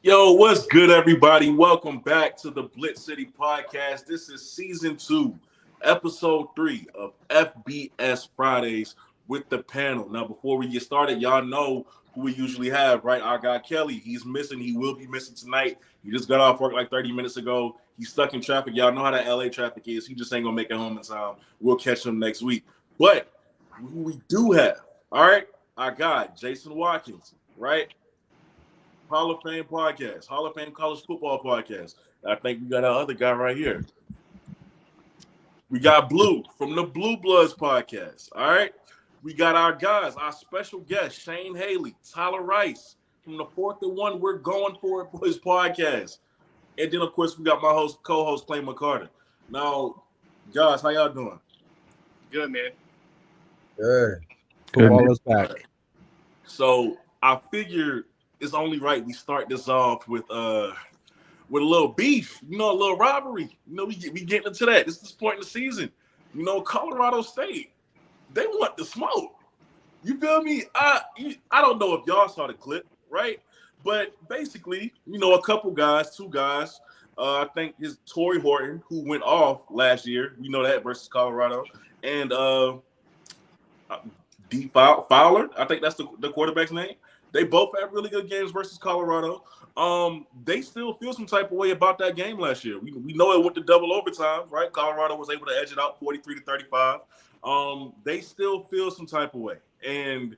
Yo, what's good, everybody? Welcome back to the Blitz City Podcast. This is season 2, episode 3 of FBS Fridays with the panel. Now, before we get started, y'all know who we usually have, right? Our guy Kelly. He's missing. He will be missing tonight. He just got off work like 30 minutes ago. He's stuck in traffic. Y'all know how that LA traffic is. He just ain't gonna make it home in time. We'll catch him next week. But who we do have, all right, our guy Jason Watkins, right? Hall of Fame podcast, Hall of Fame college football podcast. I think we got our other guy right here. We got Blue from the Blue Bloods podcast. All right. We got our guys, our special guest, Shane Haley, Tyler Rice from the 4th and 1. We're going for it for his podcast. And then, of course, we got my co-host, Clay McCarter. Now, guys, how y'all doing? Good, man. Good. Football is back. So I figured it's only right we start this off with a little beef, a little rivalry. We getting into that. This point in the season. Colorado State, they want the smoke. You feel me? I don't know if y'all saw the clip, right? But basically, a couple guys, 2 guys. I think it's Torrey Horton, who went off last year. We know that versus Colorado, and D. Fowler. I think that's the quarterback's name. They both had really good games versus Colorado. They still feel some type of way about that game last year. We know it went to double overtime, right? Colorado was able to edge it out 43-35. They still feel some type of way. And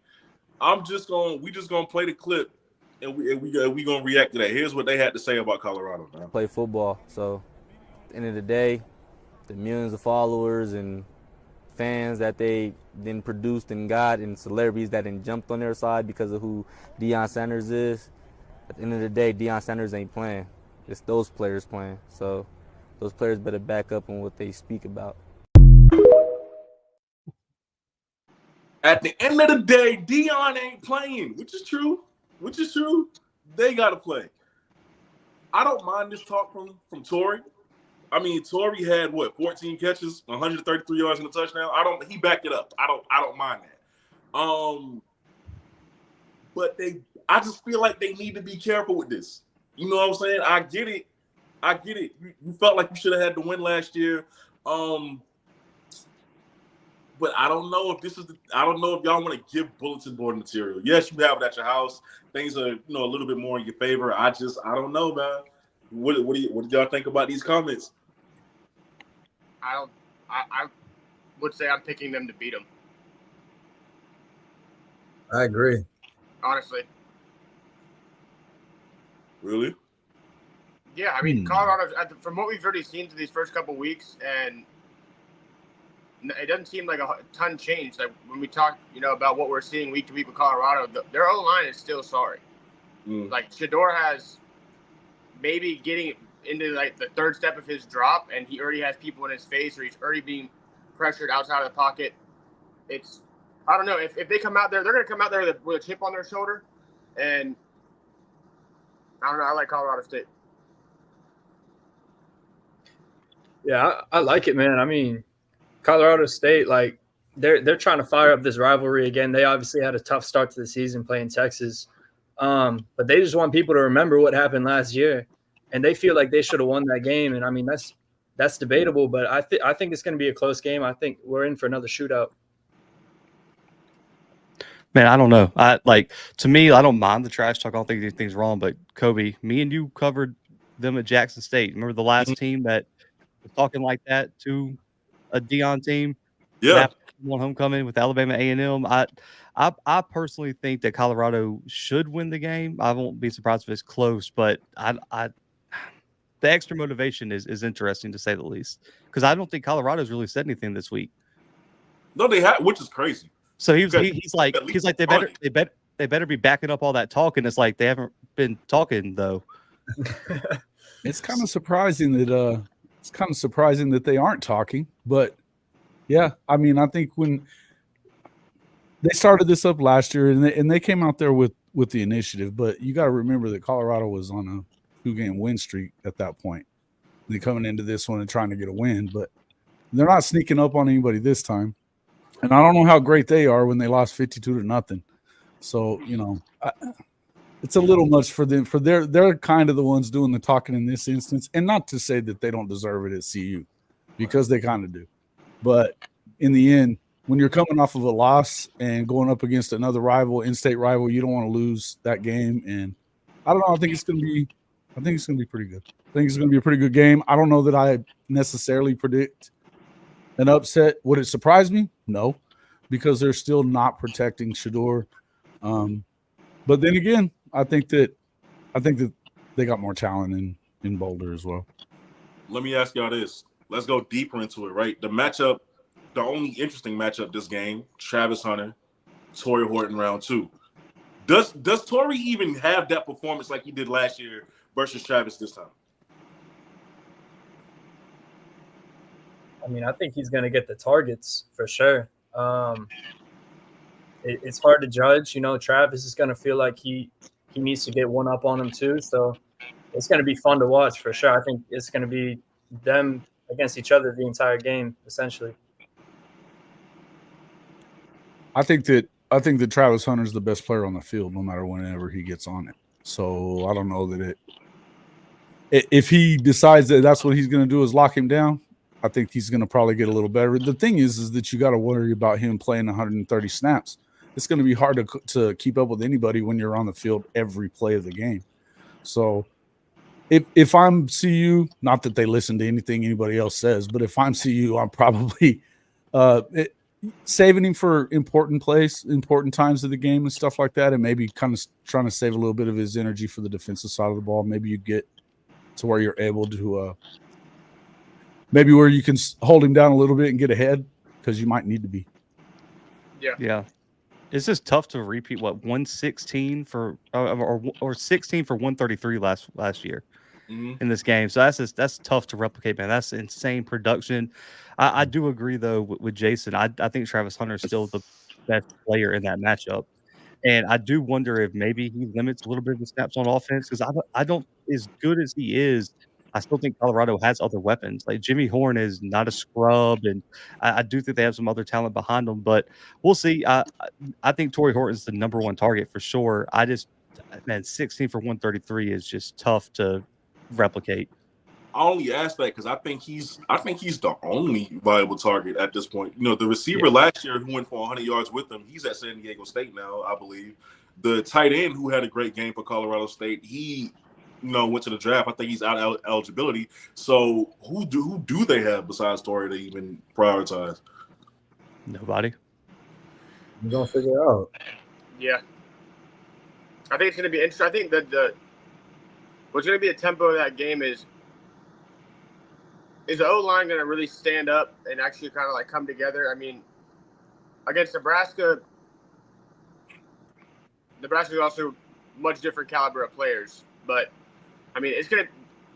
we just gonna play the clip and we gonna react to that. Here's what they had to say about Colorado. Man. Play football. So at the end of the day, the millions of followers and fans that they then produced and got, and celebrities that then jumped on their side because of who Deion Sanders is. At the end of the day, Deion Sanders ain't playing. It's those players playing. So those players better back up on what they speak about. At the end of the day, Deion ain't playing, which is true. They gotta play. I don't mind this talk from Torrey. I mean, Torrey had 14 catches, 133 yards and a touchdown. He backed it up. I don't mind that. But I just feel like they need to be careful with this. You know what I'm saying? I get it. You felt like you should have had the win last year. But I don't know if I don't know if y'all want to give bulletin board material. Yes, you have it at your house. Things are, a little bit more in your favor. I don't know, man. What do y'all think about these comments? I would say I'm picking them to beat them. I agree. Honestly. Really? Yeah, I mean, Colorado, from what we've already seen through these first couple weeks, and it doesn't seem like a ton changed. Like when we talk, about what we're seeing week to week with Colorado, their O-line is still sorry. Like Shador has maybe getting into like the third step of his drop, and he already has people in his face, or he's already being pressured outside of the pocket. I don't know if they come out there, they're going to come out there with a chip on their shoulder, and I don't know. I like Colorado State. Yeah, I like it, man. I mean, Colorado State, like they're trying to fire up this rivalry again. They obviously had a tough start to the season playing Texas, but they just want people to remember what happened last year, and they feel like they should have won that game. And I mean, that's debatable, but I think it's going to be a close game. I think we're in for another shootout. Man, I don't know. To me, I don't mind the trash talk. I don't think anything's wrong. But Kobe, me and you covered them at Jackson State. Remember the last team that was talking like that to a Deion team? Yeah. On homecoming with Alabama A&M. I personally think that Colorado should win the game. I won't be surprised if it's close, but the extra motivation is interesting to say the least, because I don't think Colorado's really said anything this week. No, they have, which is crazy. So he's like they better be backing up all that talk, and it's like they haven't been talking though. It's kind of surprising that they aren't talking, but yeah, I mean, I think when they started this up last year and they came out there with the initiative, but you got to remember that Colorado was on a 2-game win streak at that point. They're coming into this one and trying to get a win, but they're not sneaking up on anybody this time. And I don't know how great they are when they lost 52-0. So, it's a little much for them. They're kind of the ones doing the talking in this instance, and not to say that they don't deserve it at CU, because they kind of do. But in the end, when you're coming off of a loss and going up against another rival, in-state rival, you don't want to lose that game. And I don't know. I think it's going to be pretty good. I think it's going to be a pretty good game. I don't know that I necessarily predict an upset. Would it surprise me? No, because they're still not protecting Shador. But then again, I think that they got more talent in Boulder as well. Let me ask y'all this. Let's go deeper into it, right? The matchup, the only interesting matchup this game, Travis Hunter, Torrey Horton round 2. Does Torrey even have that performance like he did last year versus Travis this time? I mean, I think he's going to get the targets for sure. It's hard to judge. You know, Travis is going to feel like he needs to get one up on him too. So it's going to be fun to watch for sure. I think it's going to be them against each other the entire game, essentially. I think that Travis Hunter's the best player on the field, no matter whenever he gets on it. So I don't know that if he decides that that's what he's going to do is lock him down, I think he's going to probably get a little better. The thing is that you got to worry about him playing 130 snaps. It's going to be hard to keep up with anybody when you're on the field every play of the game. So if I'm CU, not that they listen to anything anybody else says, but if I'm CU, I'm probably saving him for important plays, important times of the game and stuff like that, and maybe kind of trying to save a little bit of his energy for the defensive side of the ball. Maybe you get to where you're able to maybe where you can hold him down a little bit and get ahead, because you might need to be. Yeah. It's just tough to repeat 116 for or 16 for 133 last year in this game. So that's tough to replicate, man. That's insane production. I do agree though with Jason. I think Travis Hunter is still the best player in that matchup, and I do wonder if maybe he limits a little bit of the snaps on offense, because I don't, as good as he is, I still think Colorado has other weapons. Like Jimmy Horn is not a scrub, and I do think they have some other talent behind them. But we'll see. I think Torrey Horton's the number one target for sure. 16 for 133 is just tough to replicate. I only ask that because I think he's the only viable target at this point. You know, the receiver last year who went for 100 yards with him, he's at San Diego State now, I believe. The tight end who had a great game for Colorado State, he went to the draft. I think he's out of eligibility. So who do they have besides Torrey to even prioritize? Nobody. We're gonna figure it out. Yeah, I think it's gonna be interesting. I think that what's gonna be the tempo of that game is the O-line gonna really stand up and actually kind of like come together. I mean, against Nebraska's also much different caliber of players, but I mean, it's gonna,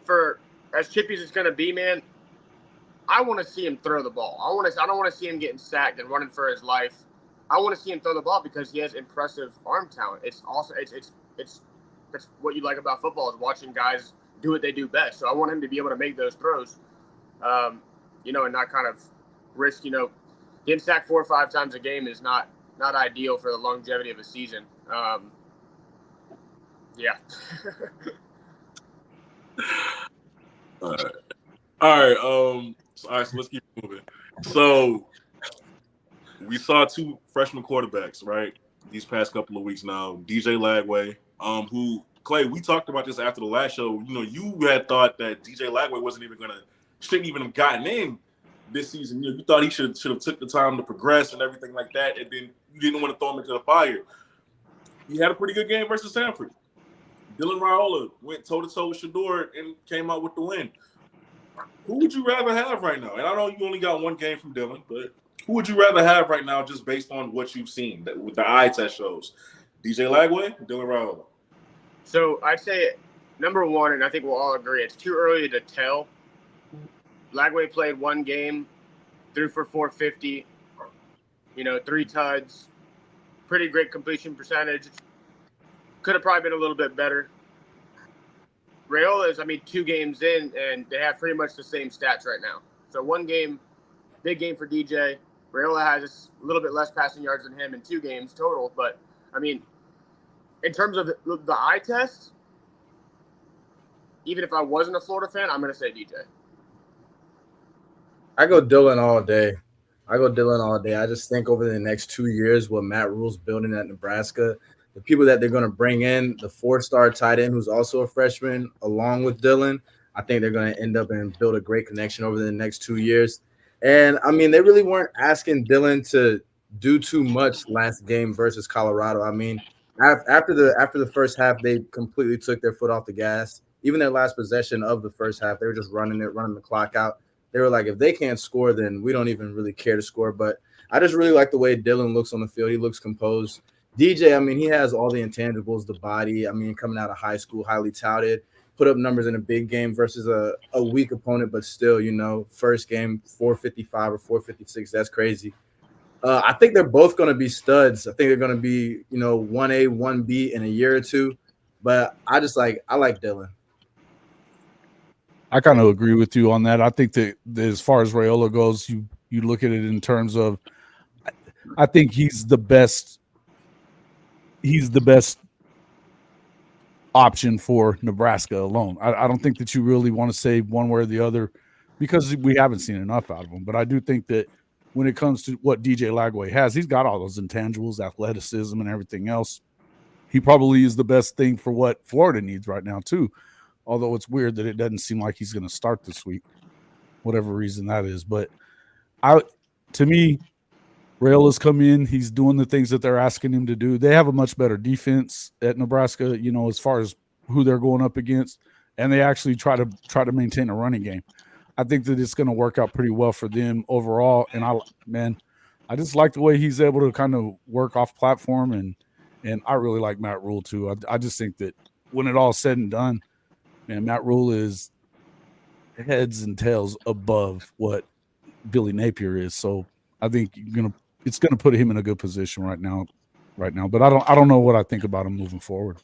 for as chippy as it's gonna be, man. I want to see him throw the ball. I don't want to see him getting sacked and running for his life. I want to see him throw the ball because he has impressive arm talent. It's also it's what you like about football is watching guys do what they do best. So I want him to be able to make those throws, and not kind of risk. Getting sacked 4 or 5 times a game is not ideal for the longevity of a season. Yeah. All right. All right. So let's keep moving. So we saw 2 freshman quarterbacks, right? These past couple of weeks now. DJ Lagway, who Clay, we talked about this after the last show. You had thought that DJ Lagway shouldn't even have gotten in this season. You thought he should have took the time to progress and everything like that, and then you didn't want to throw him into the fire. He had a pretty good game versus Sanford. Dylan Raiola went toe-to-toe with Shador and came out with the win. Who would you rather have right now? And I know you only got 1 game from Dylan, but who would you rather have right now just based on what you've seen with the eye test shows? DJ Lagway, Dylan Raiola? So I'd say number 1, and I think we'll all agree, it's too early to tell. Lagway played 1 game, threw for 450, 3 tuds, pretty great completion percentage. Could have probably been a little bit better. Raiola is, 2 games in, and they have pretty much the same stats right now. So 1 game, big game for DJ. Raiola has a little bit less passing yards than him in 2 games total. But, in terms of the eye test, even if I wasn't a Florida fan, I'm going to say DJ. I go Dylan all day. I just think over the next 2 years, what Matt Rule's building at Nebraska, the people that they're going to bring in, the 4-star tight end who's also a freshman, along with Dylan, I think they're going to end up and build a great connection over the next 2 years. And I mean, they really weren't asking Dylan to do too much last game versus Colorado. I mean, after the first half, they completely took their foot off the gas. Even their last possession of the first half, they were just running the clock out. They were like, if they can't score, then we don't even really care to score. But I just really like the way Dylan looks on the field. He looks composed. DJ, I mean, he has all the intangibles, the body. I mean, coming out of high school, highly touted, put up numbers in a big game versus a weak opponent, but still, you know, first game, 455 or 456. That's crazy. I think they're both going to be studs. I think they're going to be, you know, 1A, 1B in a year or two. But I like Dylan. I kind of agree with you on that. I think that as far as Raiola goes, you look at it in terms of, I think he's the best option for Nebraska alone. I don't think that you really want to say one way or the other because we haven't seen enough out of him. But I do think that when it comes to what DJ Lagway has, he's got all those intangibles, athleticism, and everything else. He probably is the best thing for what Florida needs right now too. Although it's weird that it doesn't seem like he's going to start this week, whatever reason that is. But to me, Raiola's come in. He's doing the things that they're asking him to do. They have a much better defense at Nebraska, you know, as far as who they're going up against, and they actually try to maintain a running game. I think that it's going to work out pretty well for them overall. And I just like the way he's able to kind of work off platform, and I really like Matt Rule too. I just think that when it all said and done, man, Matt Rule is heads and tails above what Billy Napier is. So I think it's gonna put him in a good position right now. But I don't know what I think about him moving forward.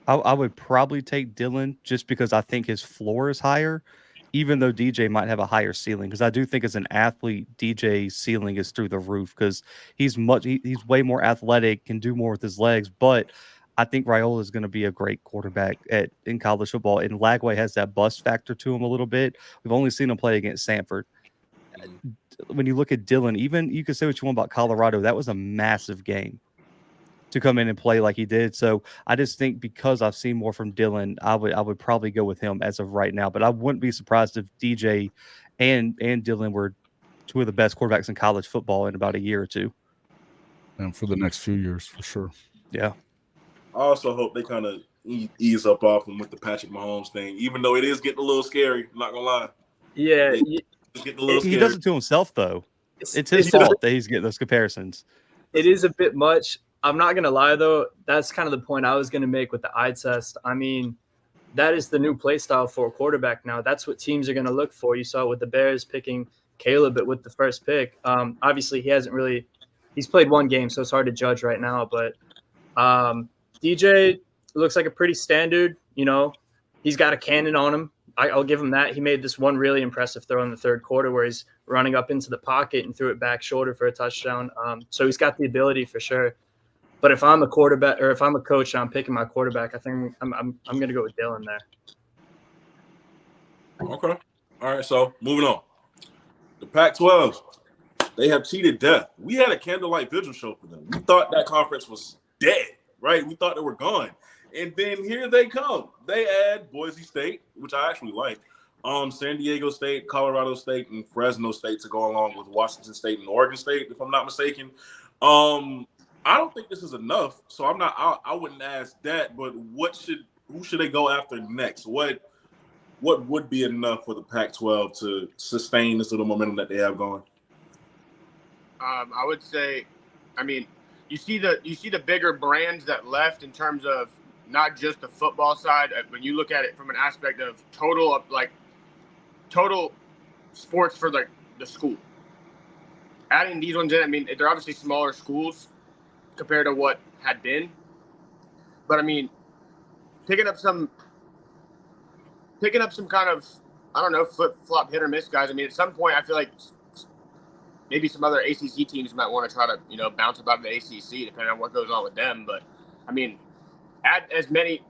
I would probably take Dylan just because I think his floor is higher, even though DJ might have a higher ceiling. Because I do think as an athlete, DJ's ceiling is through the roof because he's way more athletic, can do more with his legs. But I think Raiola is going to be a great quarterback in college football, and Lagway has that bust factor to him a little bit. We've only seen him play against Samford. When you look at Dylan, even you can say what you want about Colorado, that was a massive game to come in and play like he did. So I just think because I've seen more from Dylan, I would probably go with him as of right now. But I wouldn't be surprised if DJ and Dylan were two of the best quarterbacks in college football in about a year or two. And for the next few years, for sure. Yeah. I also hope they kind of ease up off him with the Patrick Mahomes thing, even though it is getting a little scary. I'm not gonna lie. Yeah, it's getting a little scary. He does it to himself, though. It's his fault that he's getting those comparisons. It is a bit much. I'm not gonna lie though. That's kind of the point I was gonna make with the eye test. I mean, that is the new play style for a quarterback now. That's what teams are gonna look for. You saw with the Bears picking Caleb, but with the first pick, obviously he's played one game, so it's hard to judge right now. But DJ looks like a pretty standard, you know, he's got a cannon on him. I'll give him that. He made this one really impressive throw in the third quarter where he's running up into the pocket and threw it back shoulder for a touchdown. So he's got the ability for sure. But if I'm a quarterback or if I'm a coach and I'm picking my quarterback, I think I'm going to go with Dylan there. Okay. All right. So moving on. The Pac-12, they have cheated death. We had a candlelight vigil show for them. We thought that conference was dead, right? We thought they were gone. And then here they come. They add Boise State, which I actually like, San Diego State, Colorado State, and Fresno State to go along with Washington State and Oregon State, if I'm not mistaken. I don't think this is enough, so I wouldn't ask that. But who should they go after next? What would be enough for the Pac-12 to sustain this little momentum that they have going? I would say, I mean, you see the bigger brands that left in terms of not just the football side. When you look at it from an aspect of total sports for the school. Adding these ones in, I mean, they're obviously smaller schools compared to what had been. But I mean, picking up some kind of, I don't know, flip-flop hit or miss guys. I mean, at some point, I feel like maybe some other ACC teams might want to try to, bounce about the ACC, depending on what goes on with them. But I mean, add as many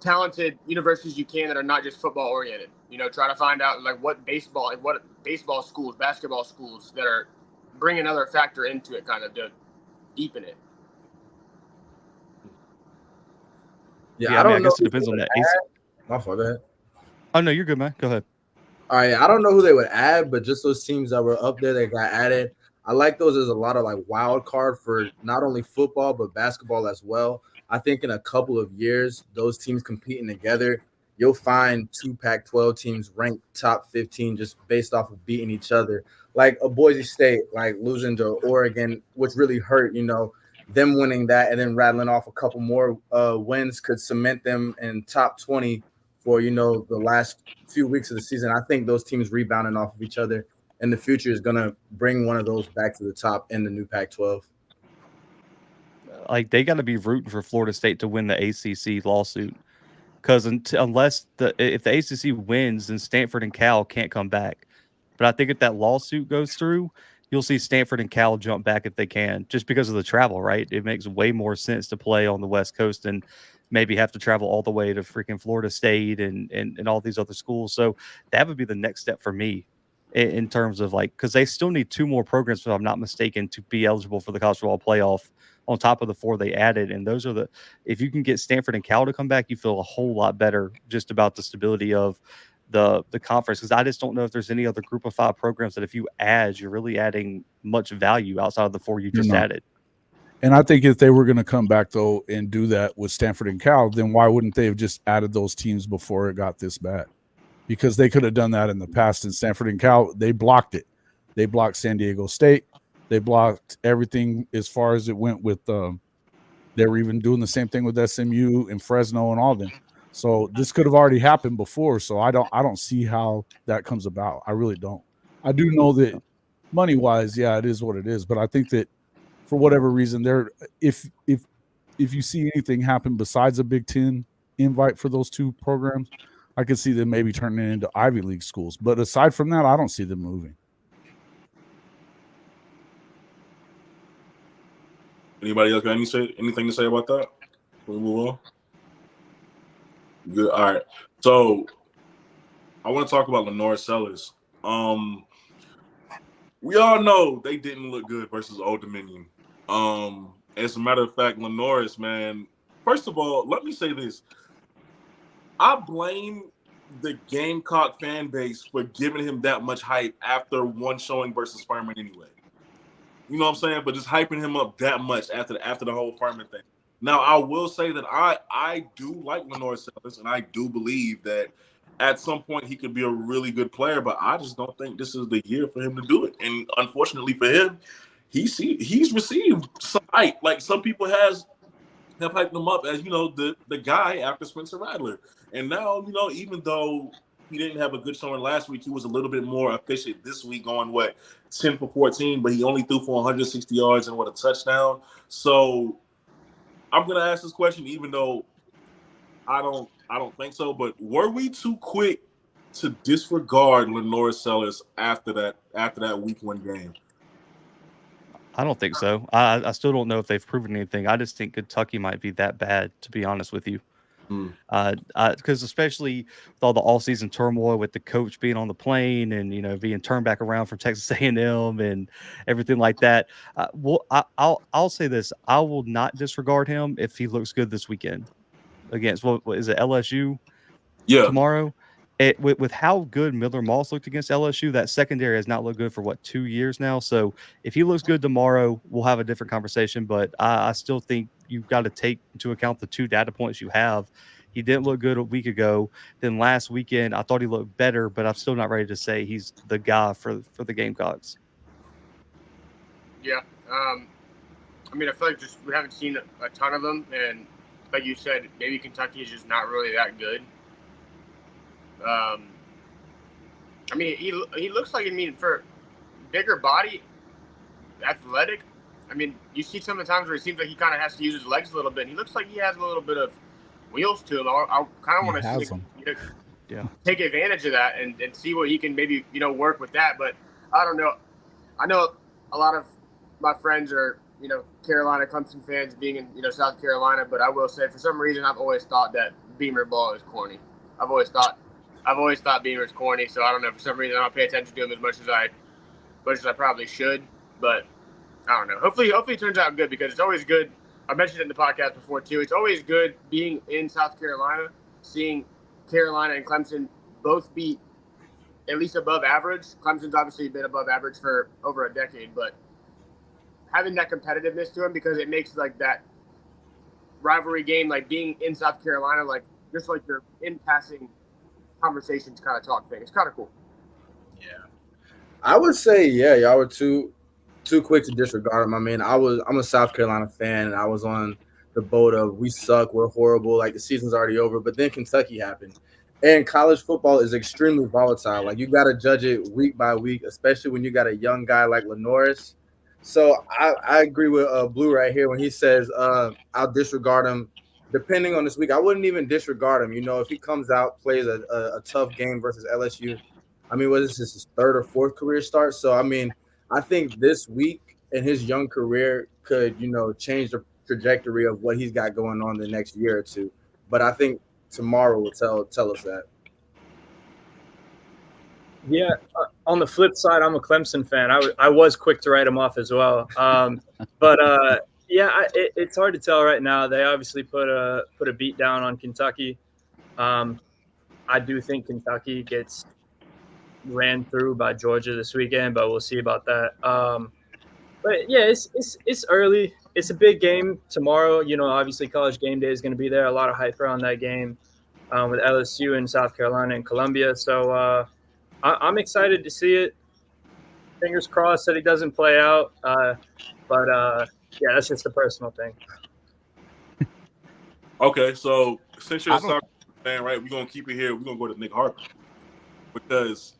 talented universities you can that are not just football oriented. Try to find out what baseball schools, basketball schools that are bring another factor into it, kind of to deepen it. Yeah, I I mean, I don't know. guess it depends on the AC. My fault. Go ahead. Oh no, you're good, man. Go ahead. All right, I don't know who they would add, but just those teams that were up there that got added, I like those as a lot of wild card for not only football but basketball as well. I think in a couple of years, those teams competing together, you'll find two Pac-12 teams ranked top 15 just based off of beating each other. Like a Boise State, losing to Oregon, which really hurt. Them winning that and then rattling off a couple more wins could cement them in top 20 for the last few weeks of the season. I think those teams rebounding off of each other in the future is going to bring one of those back to the top in the new Pac-12. They got to be rooting for Florida State to win the ACC lawsuit, because if the ACC wins, then Stanford and Cal can't come back. But I think if that lawsuit goes through, you'll see Stanford and Cal jump back if they can, just because of the travel, right? It makes way more sense to play on the West Coast and maybe have to travel all the way to freaking Florida State and all these other schools. So that would be the next step for me in terms of because they still need 2 more programs, if I'm not mistaken, to be eligible for the college football playoff on top of the 4 they added. And those are if you can get Stanford and Cal to come back, you feel a whole lot better just about the stability of the conference, because I just don't know if there's any other group of 5 programs that if you add, you're really adding much value outside of the 4 you just added. And I think if they were going to come back, though, and do that with Stanford and Cal, then why wouldn't they have just added those teams before it got this bad? Because they could have done that in the past. And Stanford and Cal, they blocked it. They blocked San Diego State. They blocked everything as far as it went with they were even doing the same thing with SMU and Fresno and all them. So this could have already happened before. So I don't see how that comes about. I really don't. I do know that money-wise, yeah, it is what it is. But I think that for whatever reason, if you see anything happen besides a Big Ten invite for those 2 programs, I could see them maybe turning it into Ivy League schools. But aside from that, I don't see them moving. Anybody else got anything to say about that? Can we move on? Good. All right. So I want to talk about Lenore Sellers. We all know they didn't look good versus Old Dominion. As a matter of fact, Lenore's, man, first of all, let me say this. I blame the Gamecock fan base for giving him that much hype after one showing versus Furman anyway. You know what I'm saying? But just hyping him up that much after the whole Furman thing. Now, I will say that I do like Lenore Sellers, and I do believe that at some point he could be a really good player, but I just don't think this is the year for him to do it. And unfortunately for him, he's received some hype. Like some people have hyped him up as, the guy after Spencer Rattler. And now, even though he didn't have a good showing last week, he was a little bit more efficient this week, going 10 for 14, but he only threw for 160 yards and a touchdown. So I'm gonna ask this question, even though I don't think so. But were we too quick to disregard Lenore Sellers after that week 1 game? I don't think so. I still don't know if they've proven anything. I just think Kentucky might be that bad, to be honest with you. Because especially with all the all-season turmoil with the coach being on the plane and being turned back around from Texas A&M and everything like that. I'll say this: I will not disregard him if he looks good this weekend against what is it, LSU? Yeah. Tomorrow. With how good Miller Moss looked against LSU, that secondary has not looked good for 2 years now. So if he looks good tomorrow, we'll have a different conversation. But I still think you've got to take into account the 2 data points you have. He didn't look good a week ago. Then last weekend, I thought he looked better, but I'm still not ready to say he's the guy for the Gamecocks. Yeah. I feel like we haven't seen a ton of them. And like you said, maybe Kentucky is just not really that good. He looks like, for bigger body, athletic. You see some of the times where it seems like he kind of has to use his legs a little bit. He looks like he has a little bit of wheels to him. I kind of want to see take advantage of that and see what he can maybe, work with that. But I don't know. I know a lot of my friends are Carolina Clemson fans being in South Carolina, but I will say for some reason I've always thought that Beamer ball is corny. I've always thought Beamer's corny, so I don't know, for some reason I don't pay attention to him as much as I probably should, but I don't know. Hopefully it turns out good, because it's always good. I mentioned it in the podcast before too. It's always good being in South Carolina, seeing Carolina and Clemson both be at least above average. Clemson's obviously been above average for over a decade, but having that competitiveness to him, because it makes like that rivalry game, like being in South Carolina, like just like your in passing conversations kind of talk thing. It's kind of cool. Yeah, I would say y'all were too quick to disregard him. I mean, I'm a South Carolina fan, and I was on the boat of we suck, we're horrible, like the season's already over. But then Kentucky happened, and college football is extremely volatile. Like you got to judge it week by week, especially when you got a young guy like Lenoris. So I agree with Blue right here when he says I'll disregard him depending on this week. I wouldn't even disregard him. If he comes out, plays a tough game versus LSU. I mean, what is this, his third or fourth career start? So, I mean, I think this week in his young career could, change the trajectory of what he's got going on the next year or two. But I think tomorrow will tell us that. Yeah, on the flip side, I'm a Clemson fan. I was quick to write him off as well. It's hard to tell right now. They obviously put a beat down on Kentucky. I do think Kentucky gets ran through by Georgia this weekend, but we'll see about that. But yeah, it's early. It's a big game tomorrow. Obviously College Game Day is going to be there. A lot of hype around that game with LSU and South Carolina and Columbia. So I'm excited to see it. Fingers crossed that he doesn't play out. That's just a personal thing. Okay, so since you're a South fan, right, we're going to keep it here. We're going to go to Nick Harper. Because,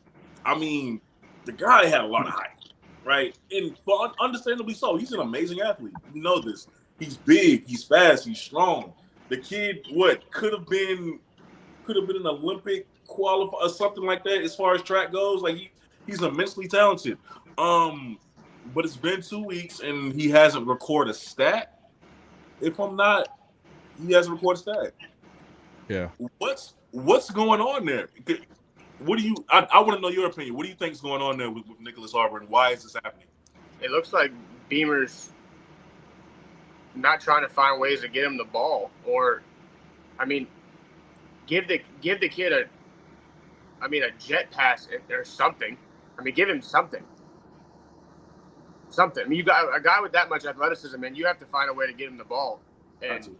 I mean, the guy had a lot of hype, right? And understandably so. He's an amazing athlete. You know this. He's big. He's fast. He's strong. The kid, could have been an Olympic qualifier or something like that as far as track goes. Like, he's immensely talented. But it's been 2 weeks, and he hasn't recorded a stat. If I'm not, he hasn't recorded a stat. Yeah. What's going on there? What do you? I want to know your opinion. What do you think is going on there with Nicholas Harper, and why is this happening? It looks like Beamer's not trying to find ways to get him the ball, or, I mean, give the kid a jet pass or something. I mean, give him something. I mean, you got a guy with that much athleticism, and you have to find a way to get him the ball and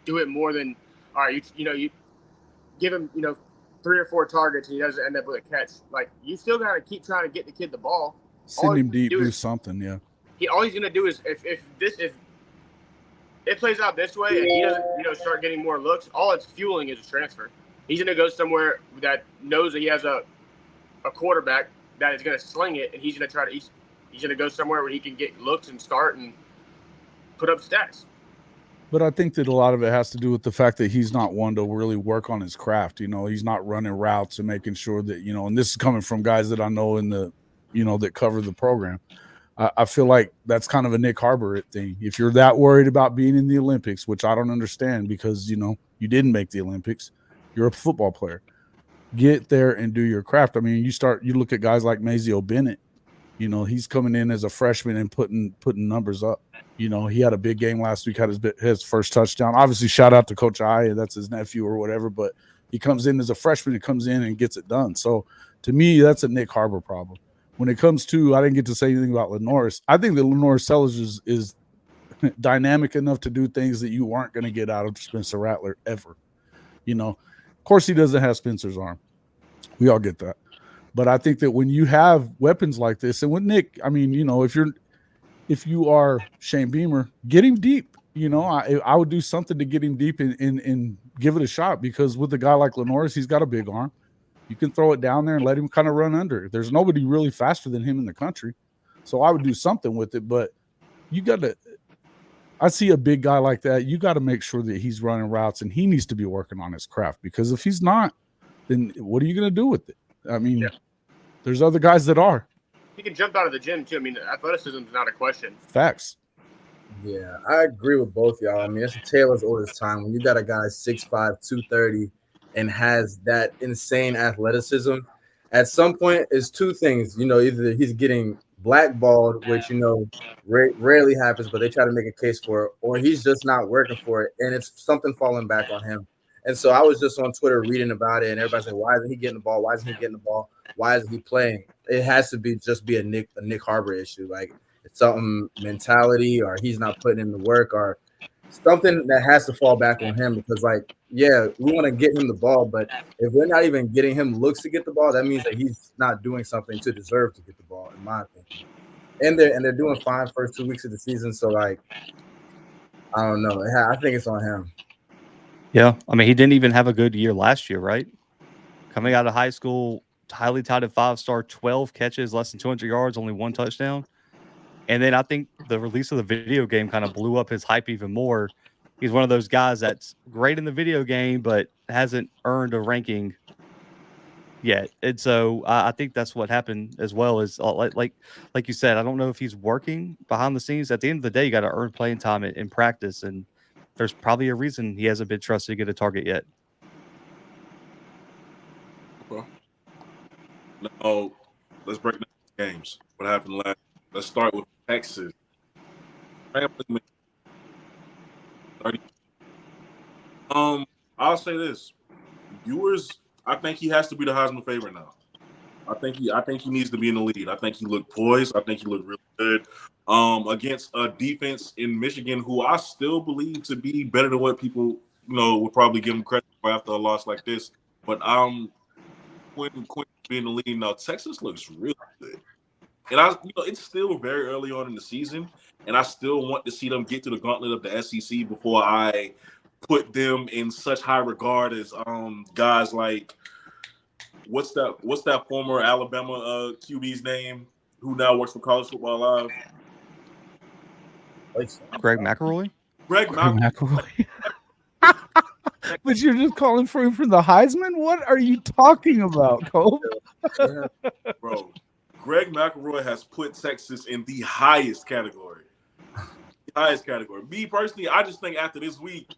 do it more than, all right, you give him, 3 or 4 targets and he doesn't end up with a catch. Like, you still got to keep trying to get the kid the ball. Send him deep, do something, yeah. All he's going to do is if it plays out this way and he doesn't, start getting more looks, all it's fueling is a transfer. He's going to go somewhere that knows that he has a quarterback that is going to sling it, and he's going to go somewhere where he can get looks and start and put up stats. But I think that a lot of it has to do with the fact that he's not one to really work on his craft. He's not running routes and making sure that, and this is coming from guys that I know in the, that cover the program. I feel like that's kind of a Nick Harper thing. If you're that worried about being in the Olympics, which I don't understand because, you didn't make the Olympics, you're a football player. Get there and do your craft. I mean, you look at guys like Mazio Bennett. He's coming in as a freshman and putting numbers up. He had a big game last week, had his first touchdown. Obviously, shout out to Coach I, that's his nephew or whatever, but he comes in as a freshman, he comes in and gets it done. So, to me, that's a Nick Harper problem. When it comes to, I didn't get to say anything about Lenoris. I think that Lenoris Sellers is dynamic enough to do things that you aren't going to get out of Spencer Rattler ever. Of course, he doesn't have Spencer's arm. We all get that. But I think that when you have weapons like this, and with Nick, I mean, if you are Shane Beamer, get him deep. I would do something to get him deep and give it a shot, because with a guy like Lenoris, he's got a big arm. You can throw it down there and let him kind of run under. There's nobody really faster than him in the country. So I would do something with it, but you got to – I see a big guy like that. You got to make sure that he's running routes, and he needs to be working on his craft, because if he's not, then what are you going to do with it? I mean, there's other guys that are. He can jump out of the gym, too. I mean, athleticism is not a question. Facts. Yeah, I agree with both y'all. I mean, it's a tale as old as time. When you got a guy 6'5", 230, and has that insane athleticism, at some point, it's two things. Either he's getting blackballed, which rarely happens, but they try to make a case for it, or he's just not working for it, and it's something falling back on him. And so I was just on Twitter reading about it, and everybody's like, "Why isn't he getting the ball? Why isn't he getting the ball? Why isn't he playing?" It has to be a Nick Harbor issue, like. It's something mentality, or he's not putting in the work, or something that has to fall back on him. Because, like, yeah, we want to get him the ball, but if we're not even getting him looks to get the ball, that means that he's not doing something to deserve to get the ball, in my opinion. And they're doing fine first 2 weeks of the season, so like, I don't know. I think it's on him. Yeah, I mean, he didn't even have a good year last year, right? Coming out of high school, highly touted 5-star, 12 catches, less than 200 yards, only 1 touchdown. And then I think the release of the video game kind of blew up his hype even more. He's one of those guys that's great in the video game, but hasn't earned a ranking yet. And so I think that's what happened as well. Is like you said, I don't know if he's working behind the scenes. At the end of the day, you got to earn playing time in practice, and there's probably a reason he hasn't been trusted to get a target yet. Okay. Now, let's break down the games. What happened last? Let's start with Texas. I'll say this: Ewers, I think he has to be the Heisman favorite now. I think he needs to be in the lead. I think he looked poised. I think he looked really good against a defense in Michigan who I still believe to be better than what people would probably give him credit for after a loss like this. But Quinn being the lead now, Texas looks really good. And it's still very early on in the season, and I still want to see them get to the gauntlet of the SEC before I put them in such high regard as guys like what's that former Alabama QB's name who now works for College Football Live? Greg McElroy. Greg McElroy. But you're just calling for him for the Heisman? What are you talking about, Cole? Bro, Greg McElroy has put Texas in the highest category. Me personally, I just think after this week,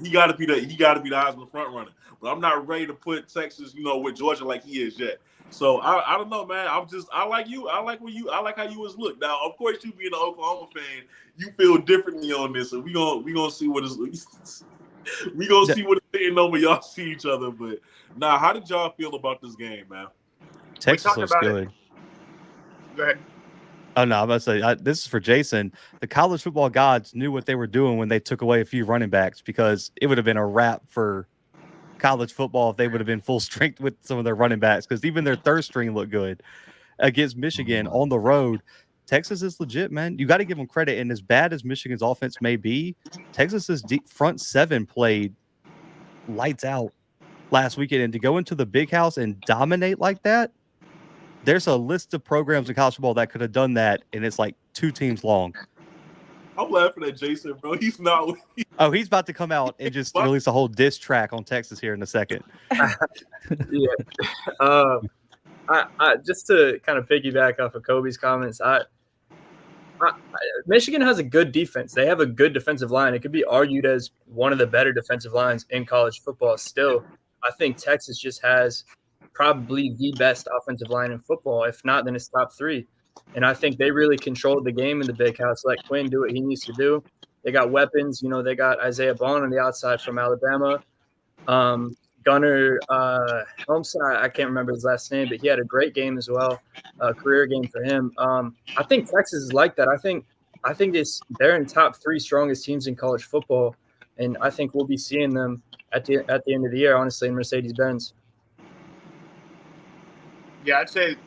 he got to be the Heisman front runner. But I'm not ready to put Texas, with Georgia like he is yet. So I don't know, man. I like you. I like how you was look. Now, of course, you being an Oklahoma fan, you feel differently on this, and we gonna see what is we gonna see what it's sitting on when y'all see each other. But how did y'all feel about this game, man? Texas looks good. Go ahead. Oh, no, I'm about to say, this is for Jason. The college football gods knew what they were doing when they took away a few running backs, because it would have been a wrap for college football if they would have been full strength with some of their running backs, because even their third string looked good against Michigan on the road. Texas is legit, man. You got to give them credit. And as bad as Michigan's offense may be, Texas's front seven played lights out last weekend. And to go into the big house and dominate like that, there's a list of programs in college football that could have done that, and it's like 2 teams long. I'm laughing at Jason, bro. He's not. Oh, he's about to come out and just release a whole diss track on Texas here in a second. Yeah. I just to kind of piggyback off of Kobe's comments, Michigan has a good defense. They have a good defensive line. It could be argued as one of the better defensive lines in college football. Still, I think Texas just has probably the best offensive line in football. If not, then it's top 3. And I think they really controlled the game in the big house. Let Quinn do what he needs to do. They got weapons. They got Isaiah Bond on the outside from Alabama. Gunnar Homestead, I can't remember his last name, but he had a great game as well, a career game for him. I think Texas is like that. I think they're in top 3 strongest teams in college football, and I think we'll be seeing them at the end of the year, honestly, in Mercedes-Benz. Yeah, I'd say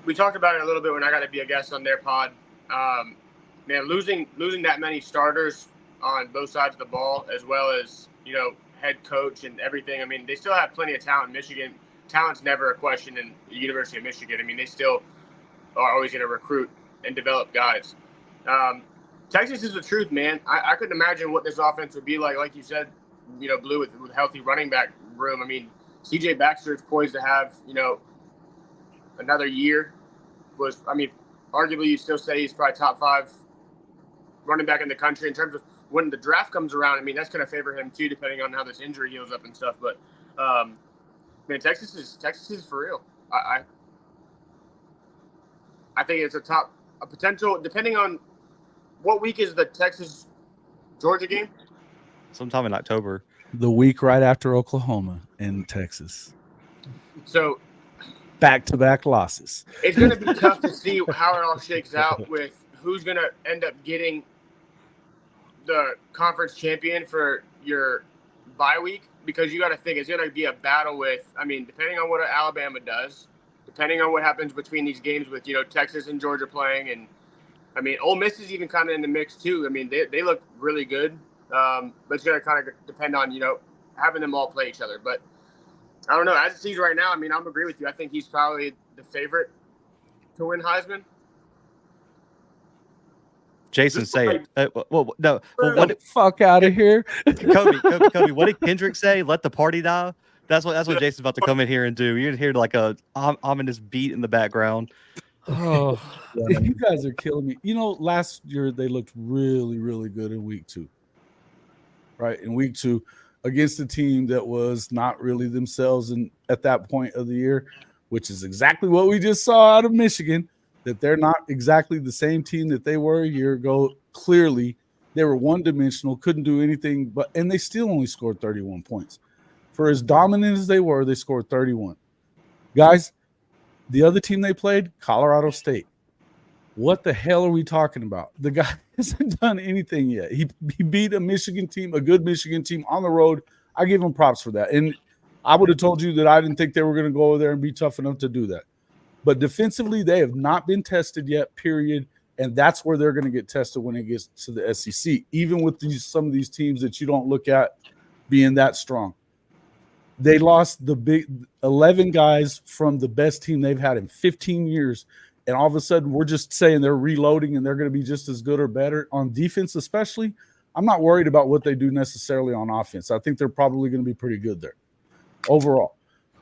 we talked about it a little bit when I got to be a guest on their pod. Man, losing that many starters on both sides of the ball, as well as head coach and everything. I mean, they still have plenty of talent in Michigan. Talent's never a question in the University of Michigan. I mean, they still are always going to recruit and develop guys. Texas is the truth, man. I couldn't imagine what this offense would be like you said, Blue, with healthy running back room. I mean, CJ Baxter is poised to have, another year. Arguably you'd still say he's probably top 5 running back in the country. In terms of when the draft comes around, I mean, that's going to favor him too, depending on how this injury heals up and stuff. But man, Texas is for real. I think it's a potential, depending on what week is the Texas Georgia game. Sometime in October. The week right after Oklahoma and Texas. So back-to-back losses. It's going to be tough to see how it all shakes out with who's going to end up getting the conference champion for your bye week, because you got to think it's going to be a battle with, I mean, depending on what Alabama does, depending on what happens between these games with, Texas and Georgia playing. And I mean, Ole Miss is even kind of in the mix too. I mean, they look really good. But it's going to kind of depend on, having them all play each other. But I don't know. As it seems right now, I mean, I'm agree with you. I think he's probably the favorite to win Heisman. Jason, say it. Well, no. Well, What the fuck out of here? Kobe, what did Kendrick say? Let the party die? That's what Jason's about to come in here and do. You're going to hear like a ominous beat in the background. Oh, you guys are killing me. Last year they looked really, really good in week 2. Right? In week 2, against a team that was not really themselves at that point of the year, which is exactly what we just saw out of Michigan, that they're not exactly the same team that they were a year ago. Clearly, they were one-dimensional, couldn't do anything, and they still only scored 31 points. For as dominant as they were, they scored 31. Guys, the other team they played, Colorado State. What the hell are we talking about? The guy hasn't done anything yet. He beat a Michigan team, a good Michigan team on the road. I give him props for that. And I would have told you that I didn't think they were going to go over there and be tough enough to do that. But defensively, they have not been tested yet, period. And that's where they're going to get tested when it gets to the SEC, even with some of these teams that you don't look at being that strong. They lost the big 11 guys from the best team they've had in 15 years. And all of a sudden, we're just saying they're reloading and they're going to be just as good or better. On defense especially, I'm not worried about what they do necessarily on offense. I think they're probably going to be pretty good there overall.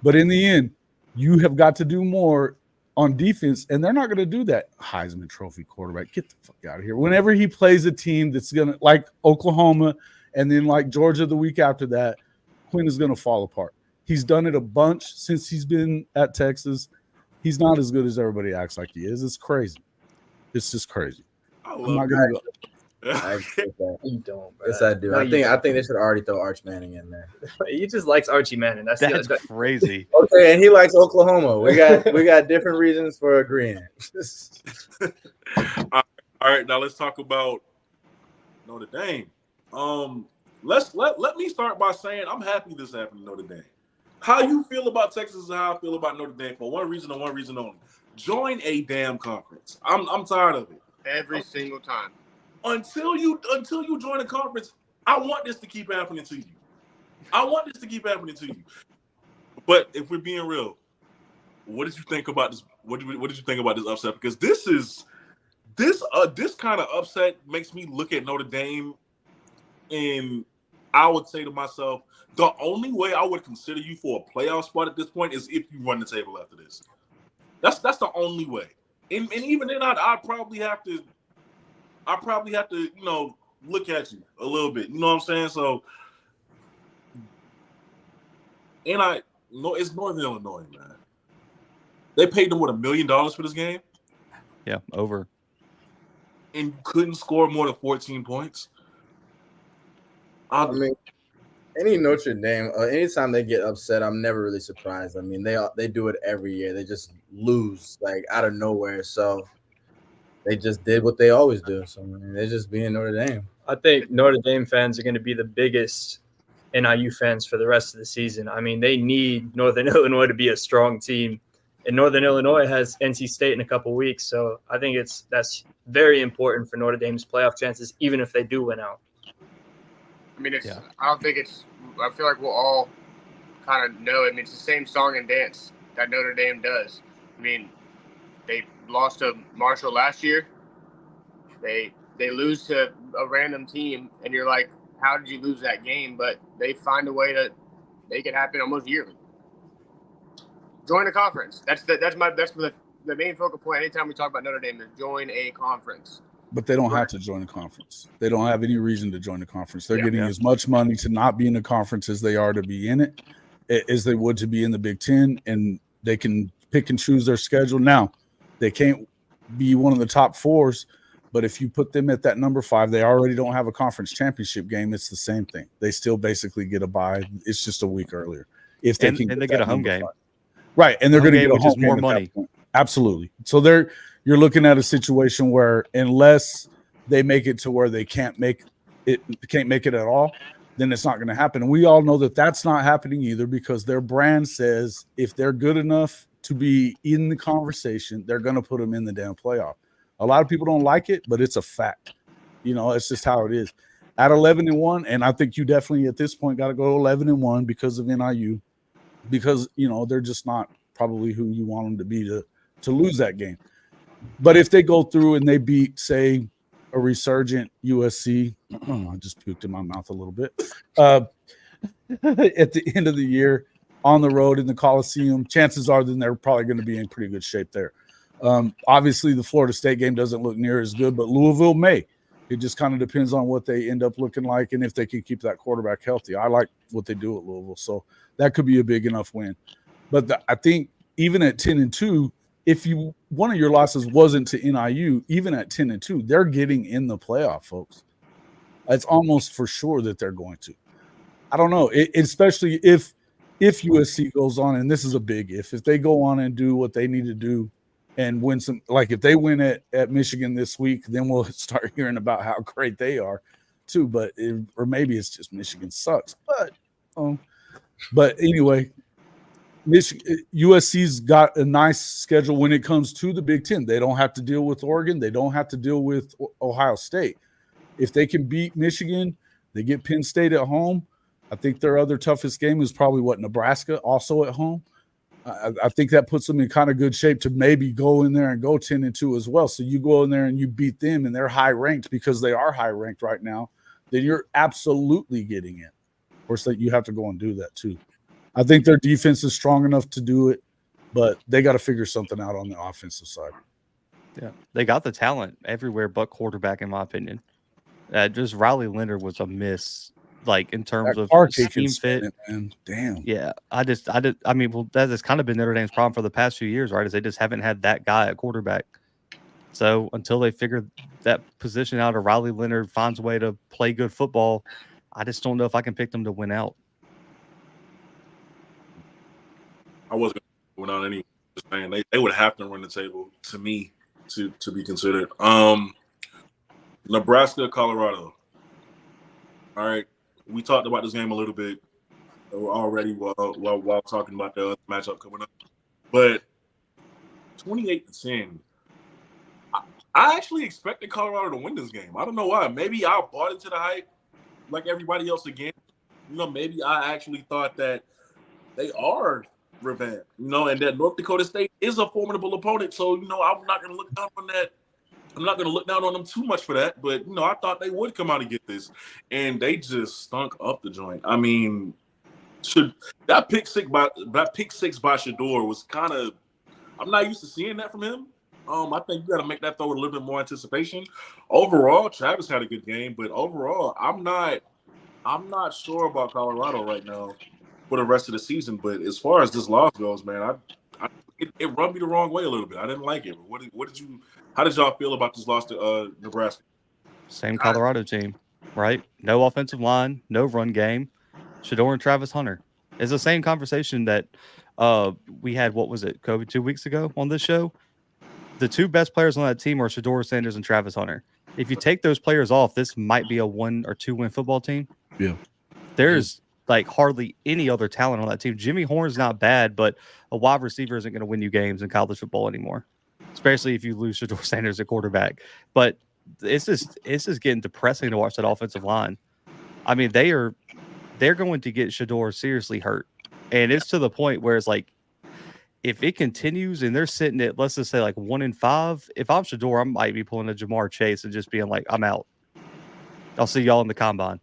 But in the end, you have got to do more on defense, and they're not going to do that. Heisman Trophy quarterback, get the fuck out of here. Whenever he plays a team that's going to, like Oklahoma and then like Georgia the week after that, Quinn is going to fall apart. He's done it a bunch since he's been at Texas. He's not as good as everybody acts like he is. It's crazy. It's just crazy. I'm not gonna go. I agree with that. You don't, bro. Yes, I do. No, I think they should already throw Arch Manning in there. He just likes Archie Manning. That's crazy. Okay, and he likes Oklahoma. We got different reasons for agreeing. All right, now let's talk about Notre Dame. Let me start by saying I'm happy this happened to Notre Dame. How you feel about Texas is how I feel about Notre Dame for one reason and one reason only. Join a damn conference. I'm tired of it. Every single time. Until you join a conference, I want this to keep happening to you. But if we're being real, what did you think about this? What did you think about this upset? Because this kind of upset makes me look at Notre Dame, and I would say to myself, the only way I would consider you for a playoff spot at this point is if you run the table after this. That's the only way. And even then, I'd probably have to, look at you a little bit. You know what I'm saying? So, and it's Northern Illinois, man. They paid them, $1 million for this game? Yeah, over. And you couldn't score more than 14 points? I mean, any Notre Dame, anytime they get upset, I'm never really surprised. I mean, they do it every year. They just lose, like, out of nowhere. So they just did what they always do. So, I mean, they're just being Notre Dame. I think Notre Dame fans are going to be the biggest NIU fans for the rest of the season. I mean, they need Northern Illinois to be a strong team. And Northern Illinois has NC State in a couple weeks. So I think that's very important for Notre Dame's playoff chances, even if they do win out. I mean, I feel like we'll all kind of know. I mean, it's the same song and dance that Notre Dame does. I mean, they lost to Marshall last year. They lose to a random team, and you're like, how did you lose that game? But they find a way to make it happen almost yearly. Join a conference. That's the main focal point. Anytime we talk about Notre Dame, is join a conference. but they don't have to join the conference. They don't have any reason to join the conference. They're getting as much money to not be in the conference as they are to be in it, as they would to be in the Big Ten, and they can pick and choose their schedule. Now, they can't be one of the top fours, but if you put them at that number 5, they already don't have a conference championship game. It's the same thing. They still basically get a bye. It's just a week earlier. If they can, and they get a home game. 5. Right, and they're going to get a home game more at money. that point. Absolutely. So you're looking at a situation where unless they make it to where they can't make it at all, then it's not going to happen. And we all know that that's not happening either, because their brand says if they're good enough to be in the conversation, they're going to put them in the damn playoff. A lot of people don't like it, but it's a fact. It's just how it is. At 11-1, and I think you definitely at this point got to go 11-1 because of NIU, because they're just not probably who you want them to be to lose that game. But if they go through and they beat, say, a resurgent USC, I just puked in my mouth a little bit, at the end of the year on the road in the Coliseum, chances are then they're probably going to be in pretty good shape there. Obviously, the Florida State game doesn't look near as good, but Louisville may. It just kind of depends on what they end up looking like and if they can keep that quarterback healthy. I like what they do at Louisville, so that could be a big enough win. But I think even at 10-2, if one of your losses wasn't to NIU, even at 10-2, they're getting in the playoff, folks. It's almost for sure that they're going to. I don't know, especially if USC goes on, and this is a big if they go on and do what they need to do and win some, like if they win at Michigan this week, then we'll start hearing about how great they are too. Or maybe it's just Michigan sucks. But anyway, USC's got a nice schedule when it comes to the Big Ten. They don't have to deal with Oregon. They don't have to deal with Ohio State. If they can beat Michigan, they get Penn State at home. I think their other toughest game is probably Nebraska, also at home. I think that puts them in kind of good shape to maybe go in there and go 10-2 as well. So you go in there and you beat them and they're high ranked because they are high ranked right now, then you're absolutely getting in. Of course, that you have to go and do that too. I think their defense is strong enough to do it, but they got to figure something out on the offensive side. Yeah, they got the talent everywhere but quarterback, in my opinion. Just Riley Leonard was a miss, like in terms of scheme fit. Man. Damn. Yeah, I mean, well, that has kind of been Notre Dame's problem for the past few years, right? Is they just haven't had that guy at quarterback. So until they figure that position out, or Riley Leonard finds a way to play good football, I just don't know if I can pick them to win out. I wasn't going on any. Just saying they would have to run the table to me to be considered. Nebraska, Colorado. All right, we talked about this game a little bit already while talking about the other matchup coming up, but 28-10. I actually expected Colorado to win this game. I don't know why. Maybe I bought into the hype like everybody else again. Maybe I actually thought that they are revamped, and that North Dakota State is a formidable opponent. So, I'm not going to look down on that. I'm not going to look down on them too much for that. But, I thought they would come out and get this. And they just stunk up the joint. I mean, that pick six by Shador was kind of – I'm not used to seeing that from him. I think you got to make that throw with a little bit more anticipation. Overall, Travis had a good game. But overall, I'm not sure about Colorado right now for the rest of the season. But as far as this loss goes, man, it rubbed me the wrong way a little bit. I didn't like it. How did y'all feel about this loss to Nebraska? Same Colorado team, right? No offensive line, no run game. Shador and Travis Hunter. It's the same conversation that we had, what was it, Kobe, 2 weeks ago on this show? The two best players on that team are Shador Sanders and Travis Hunter. If you take those players off, this might be a 1 or 2 win football team. Yeah. There's like hardly any other talent on that team. Jimmy Horn's not bad, but a wide receiver isn't going to win you games in college football anymore, especially if you lose Shador Sanders at quarterback. But it's just getting depressing to watch that offensive line. I mean, they're going to get Shador seriously hurt. And it's to the point where it's like, if it continues and they're sitting at, let's just say, like 1-5, if I'm Shador, I might be pulling a Jamar Chase and just being like, I'm out. I'll see y'all in the combine.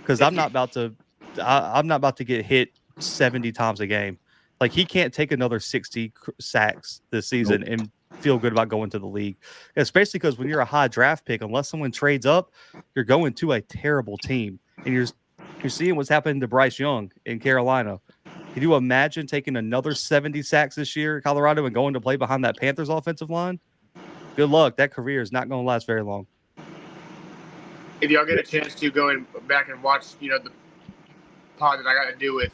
Because I'm not about to get hit 70 times a game. Like, he can't take another 60 sacks this season and feel good about going to the league, especially because when you're a high draft pick, unless someone trades up, you're going to a terrible team, and you're seeing what's happened to Bryce Young in Carolina. Can you imagine taking another 70 sacks this year in Colorado and going to play behind that Panthers offensive line? Good luck. That career is not going to last very long. If y'all get a chance to go back and watch, the pod that I got to do with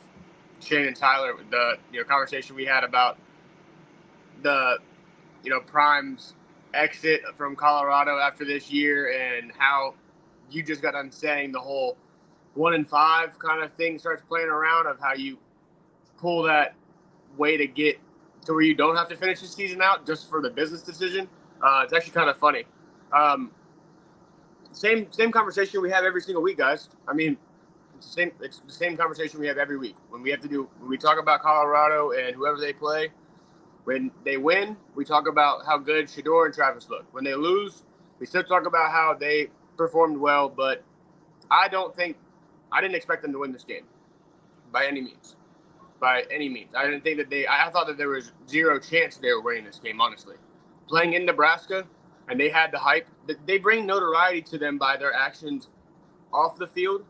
Shane and Tyler, the conversation we had about the Prime's exit from Colorado after this year, and how you just got done saying the whole 1-5 kind of thing starts playing around, of how you pull that way to get to where you don't have to finish the season out just for the business decision. It's actually kind of funny. Same conversation we have every single week, guys. I mean, it's the same conversation we have every week when we talk about Colorado and whoever they play. When they win, we talk about how good Shedeur and Travis look. When they lose, we still talk about how they performed well. But I didn't expect them to win this game by any means. I didn't think that I thought that there was zero chance they were winning this game, honestly. Playing in Nebraska, and they had the hype. They bring notoriety to them by their actions off the field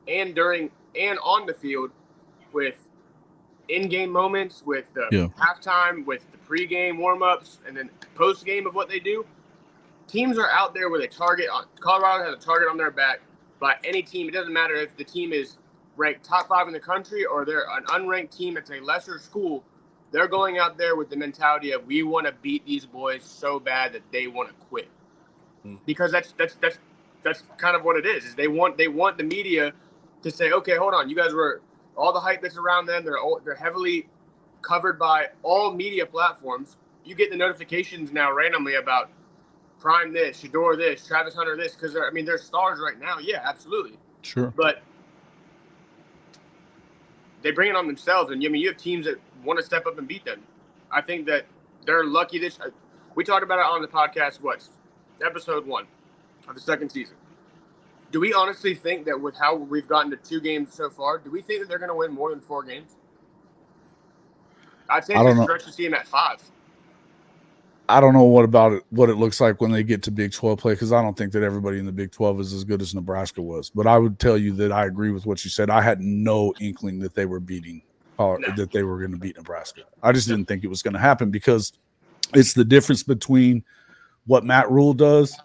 and on the field, with in-game moments, with the halftime, with the pre-game warm-ups, and then post-game of what they do. Teams are out there with a target. Colorado has a target on their back by any team. It doesn't matter if the team is ranked top 5 in the country or they're an unranked team that's a lesser school. They're going out there with the mentality of, we want to beat these boys so bad that they want to quit. Because that's kind of what it is they want the media to say, okay, hold on, you guys were all the hype that's around them. They're heavily covered by all media platforms. You get the notifications now randomly about Prime this, Shedeur this, Travis Hunter this, because they're stars right now. Yeah, absolutely. Sure. But they bring it on themselves, and you have teams that want to step up and beat them. I think that they're lucky. We talked about it on the podcast. Episode 1 of the second season. Do we honestly think that with how we've gotten to 2 games so far, do we think that they're going to win more than 4 games? I'd say it's a stretch to see them at 5. I don't know what it looks like when they get to Big 12 play, because I don't think that everybody in the Big 12 is as good as Nebraska was. But I would tell you that I agree with what you said. I had no inkling that they were that they were going to beat Nebraska. I just didn't think it was going to happen, because it's the difference between what Matt Rule does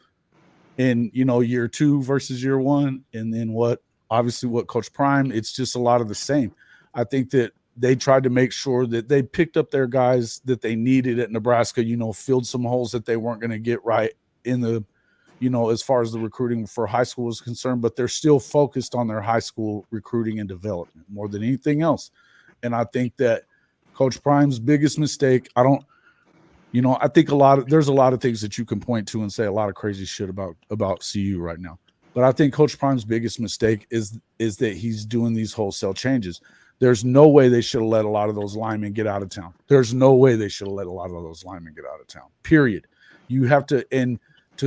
in year 2 versus year 1, and then what Coach Prime. It's just a lot of the same. I think that they tried to make sure that they picked up their guys that they needed at Nebraska, filled some holes that they weren't going to get right in the, as far as the recruiting for high school is concerned, but they're still focused on their high school recruiting and development more than anything else. And I think that Coach Prime's biggest mistake, I think there's a lot of things that you can point to and say a lot of crazy shit about CU right now. But I think Coach Prime's biggest mistake is that he's doing these wholesale changes. There's no way they should have let a lot of those linemen get out of town. There's no way they should have let a lot of those linemen get out of town, period. You have to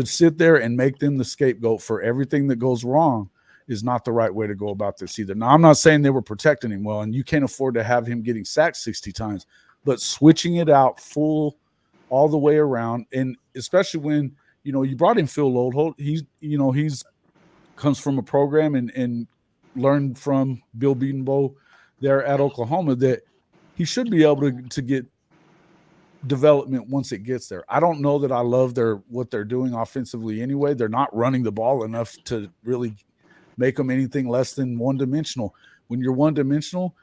sit there and make them the scapegoat for everything that goes wrong is not the right way to go about this either. Now, I'm not saying they were protecting him well, and you can't afford to have him getting sacked 60 times, but switching it out full all the way around, and especially when, you brought in Phil Lodeholt. He's comes from a program and learned from Bill Bedenbaugh there at Oklahoma, that he should be able to get development once it gets there. I don't know that I love what they're doing offensively anyway. They're not running the ball enough to really make them anything less than one-dimensional. When you're one-dimensional,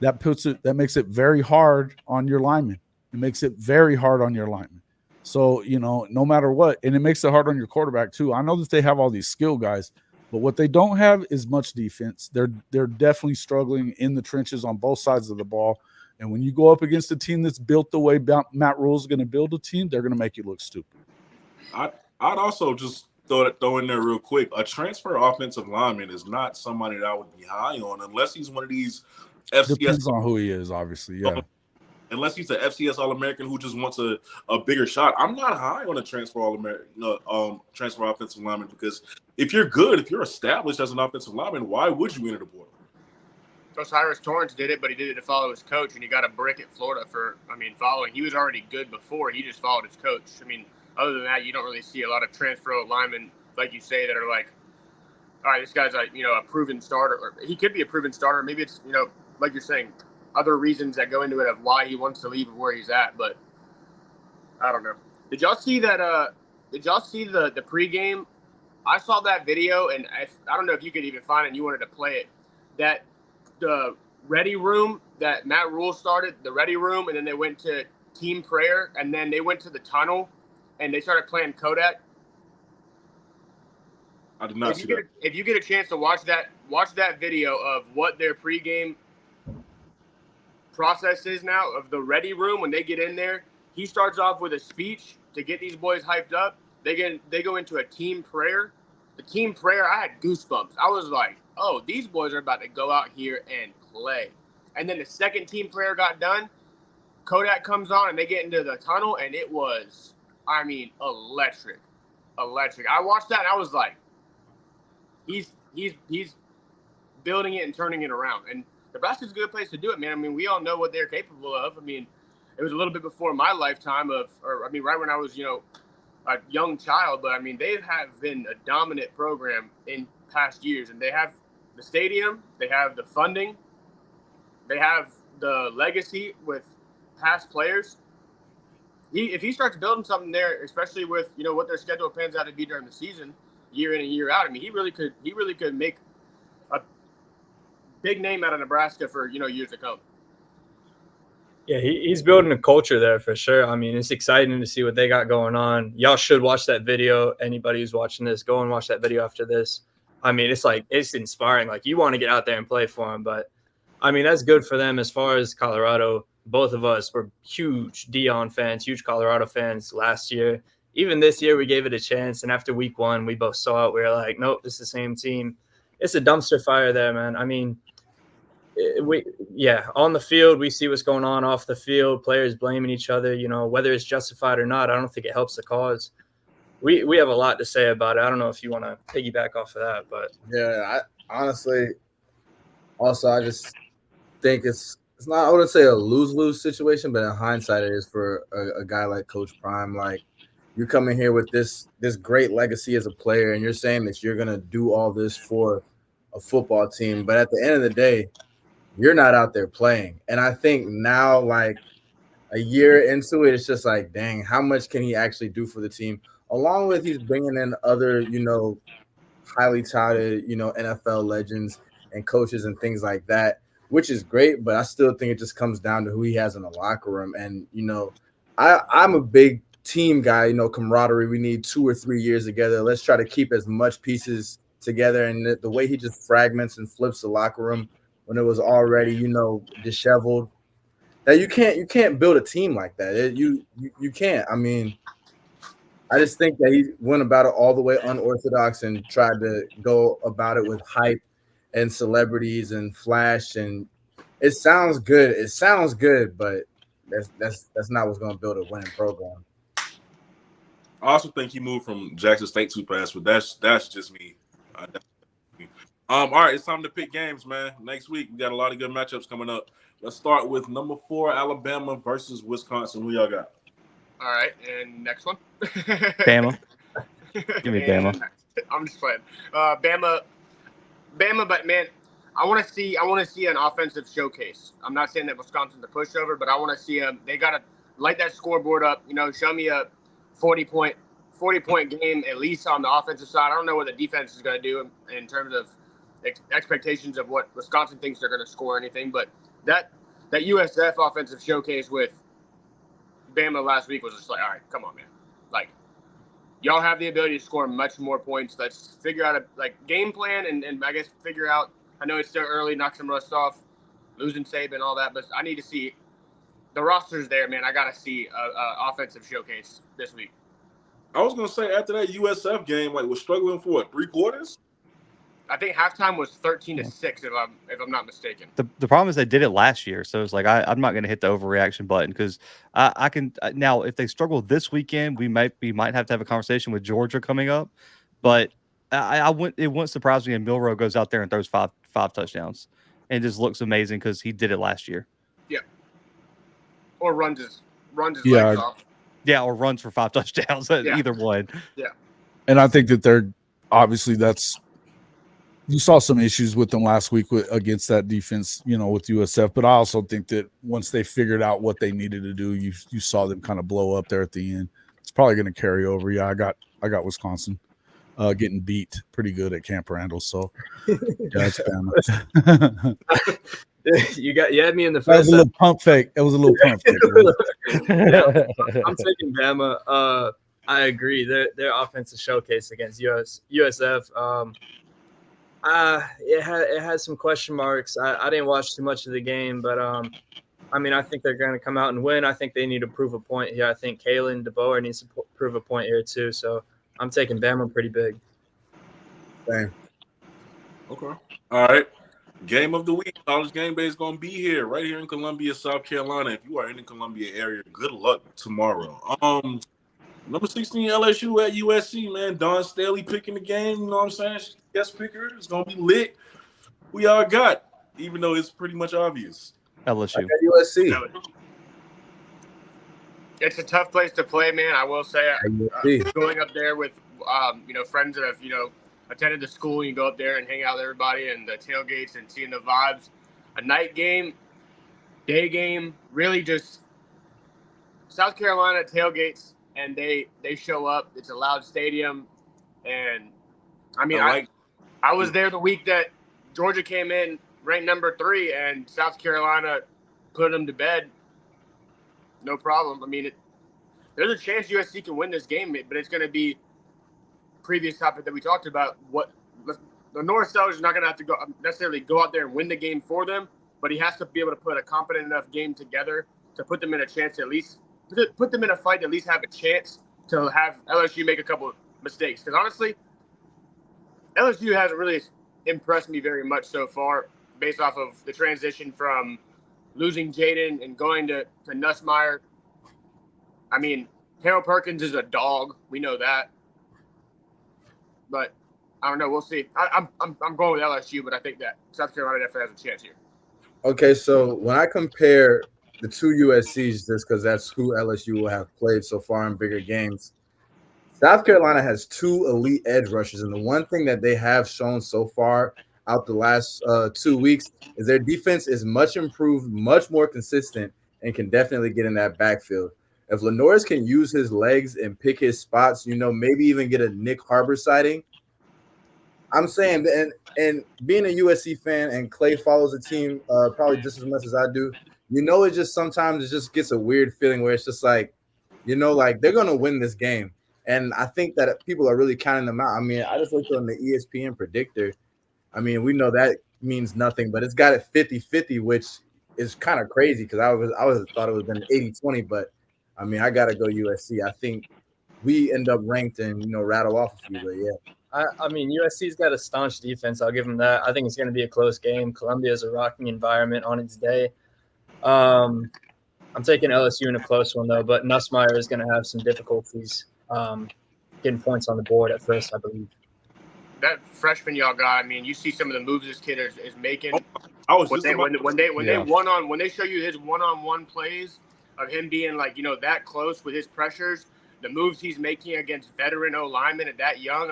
that makes it very hard on your linemen. It makes it very hard on your linemen. So, no matter what, and it makes it hard on your quarterback too. I know that they have all these skill guys, but what they don't have is much defense. They're definitely struggling in the trenches on both sides of the ball. And when you go up against a team that's built the way Matt Rule is going to build a team, they're going to make you look stupid. I'd also just throw in there real quick. A transfer offensive lineman is not somebody that I would be high on unless he's one of these FCS. Depends on who he is, obviously, yeah. Unless he's an FCS All-American who just wants a bigger shot. I'm not high on a transfer All-American, transfer offensive lineman, because if you're good, if you're established as an offensive lineman, why would you enter the portal? Osiris Torrance did it, but he did it to follow his coach, and he got a brick at Florida for, following. He was already good before. He just followed his coach. Other than that, you don't really see a lot of transfer linemen, like you say, that are like, all right, this guy's a proven starter. Or he could be a proven starter. Maybe it's, like you're saying, other reasons that go into it of why he wants to leave and where he's at. But I don't know. Did y'all see that? Did y'all see the pregame? I saw that video, and I don't know if you could even find it and you wanted to play it. That the ready room that Matt Rule started, the ready room, and then they went to team prayer, and then they went to the tunnel, and they started playing Kodak. I did not see that. If you get a chance to watch that video of what their pregame process is now of the ready room when they get in there. He starts off with a speech to get these boys hyped up. They go into a team prayer. The team prayer, I had goosebumps. I was like, oh, these boys are about to go out here and play. And then the second team prayer got done. Kodak comes on and they get into the tunnel, and it was, electric. Electric. I watched that and I was like, he's building it and turning it around. And Nebraska's a good place to do it, man. We all know what they're capable of. It was a little bit before my lifetime right when I was, a young child. But, they have been a dominant program in past years. And they have the stadium. They have the funding. They have the legacy with past players. If he starts building something there, especially with, what their schedule pans out to be during the season, year in and year out, he really could make a big name out of Nebraska for, years to come. Yeah, he's building a culture there for sure. It's exciting to see what they got going on. Y'all should watch that video. Anybody who's watching this, go and watch that video after this. It's inspiring. Like, you want to get out there and play for them. But, that's good for them as far as Colorado. Both of us were huge Dion fans, huge Colorado fans last year. Even this year, we gave it a chance. And after week 1, we both saw it. We were like, nope, this is the same team. It's a dumpster fire there, man. On the field, we see what's going on off the field, players blaming each other, whether it's justified or not. I don't think it helps the cause. We have a lot to say about it. I don't know if you want to piggyback off of that, but yeah, I just think it's not, I wouldn't say a lose-lose situation, but in hindsight, it is for a guy like Coach Prime. Like, you come in here with this great legacy as a player, and you're saying that you're gonna do all this for a football team, but at the end of the day, you're not out there playing. And I think now, like a year into it, it's just like, dang, how much can he actually do for the team? Along with he's bringing in other, highly touted, NFL legends and coaches and things like that, which is great. But I still think it just comes down to who he has in the locker room. And, I'm a big team guy, camaraderie. We need 2 or 3 years together. Let's try to keep as much pieces together. And the way he just fragments and flips the locker room when it was already, disheveled, that you can't build a team like that. You can't. I just think that he went about it all the way unorthodox and tried to go about it with hype and celebrities and flash, and it sounds good. It sounds good, but that's not what's going to build a winning program. I also think he moved from Jackson State too fast, but that's just me. All right, it's time to pick games, man. Next week, we got a lot of good matchups coming up. Let's start with number 4, Alabama versus Wisconsin. Who y'all got? All right, and next one. Bama. Give me Bama. I'm just playing. Bama, but man, I want to see an offensive showcase. I'm not saying that Wisconsin's a pushover, but I want to see them. They got to light that scoreboard up. Show me a 40-point game at least on the offensive side. I don't know what the defense is going to do in terms of expectations of what Wisconsin thinks they're going to score or anything, but that USF offensive showcase with Bama last week was just like, all right, come on, man. Like, y'all have the ability to score much more points. Let's figure out a game plan and I guess figure out. I know it's still early, knock some rust off, losing Saban and all that, but I need to see the roster's there, man. I got to see a offensive showcase this week. I was gonna say after that USF game, was struggling for what, 3 quarters? I think halftime was 13-6, if I'm not mistaken. The problem is they did it last year, so it's like I'm not going to hit the overreaction button because I can now. If they struggle this weekend, we might have to have a conversation with Georgia coming up. But it wouldn't surprise me if Milroe goes out there and throws five touchdowns, and just looks amazing because he did it last year. Yeah. Or runs his Yeah. legs off. Yeah, or runs for 5 touchdowns. Yeah. Either one. Yeah. And I think that they're obviously you saw some issues with them last week against that defense, with USF. But I also think that once they figured out what they needed to do, you saw them kind of blow up there at the end. It's probably going to carry over. Yeah, I got Wisconsin getting beat pretty good at Camp Randall. So yeah, it's Bama. You had me in the That first. was a little pump fake. It was a little pump fake. I'm taking Bama. I agree. Their offensive showcase against USF. It has some question marks. I didn't watch too much of the game, but I think they're going to come out and win. I think they need to prove a point here. I think Kalen DeBoer needs to prove a point here too. So I'm taking Bama pretty big. Same. Okay. All right. Game of the week. College Game Day is going to be here, right here in Columbia, South Carolina. If you are in the Columbia area, good luck tomorrow. Number 16 LSU at USC, man. Don Staley picking the game. You know what I'm saying? Guest picker. It's going to be lit. We all got, even though it's pretty much obvious. LSU. USC. It's a tough place to play, man. I will say, going up there with, friends that have, attended the school, you go up there and hang out with everybody and the tailgates and seeing the vibes. A night game, day game, really just South Carolina tailgates, and they show up. It's a loud stadium, and I was there the week that Georgia came in ranked number 3, and South Carolina put them to bed. No problem. There's a chance USC can win this game, but it's going to be previous topic that we talked about. What the North Stars is not going to have to necessarily go out there and win the game for them, but he has to be able to put a competent enough game together to put them in a chance to at least put them in a fight to at least have a chance to have LSU make a couple of mistakes. Because honestly, LSU hasn't really impressed me very much so far, based off of the transition from losing Jaden and going to Nussmeier. Harold Perkins is a dog. We know that. But I don't know. We'll see. I'm going with LSU, but I think that South Carolina definitely has a chance here. Okay, so when I compare the two USCs, just because that's who LSU will have played so far in bigger games, South Carolina has 2 elite edge rushers, and the one thing that they have shown so far out the last 2 weeks is their defense is much improved, much more consistent, and can definitely get in that backfield. If Lenoris can use his legs and pick his spots, maybe even get a Nick Harbor sighting, I'm saying, and being a USC fan, and Clay follows the team probably just as much as I do, it just sometimes it just gets a weird feeling where it's just like, like they're going to win this game. And I think that people are really counting them out. I just looked on the ESPN predictor. We know that means nothing, but it's got it 50-50, which is kind of crazy because I thought it would have been 80-20, but I got to go USC. I think we end up ranked and, rattle off a few, but yeah. USC's got a staunch defense. I'll give them that. I think it's going to be a close game. Columbia is a rocking environment on its day. I'm taking LSU in a close one, though, but Nussmeier is going to have some difficulties getting points on the board at first, I believe. That freshman y'all got, you see some of the moves this kid is making. When they show you his one-on-one plays of him being that close with his pressures, the moves he's making against veteran O-linemen at that young,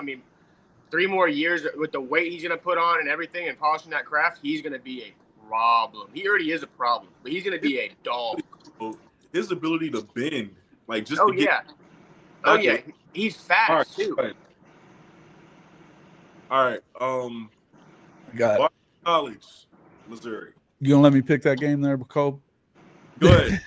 3 more years with the weight he's going to put on and everything and polishing that craft, he's going to be a problem. He already is a problem, but he's going to be a dog. His ability to bend, he's fast too. All right. Got Boston College, Missouri. You gonna let me pick that game there, Cole? Go ahead.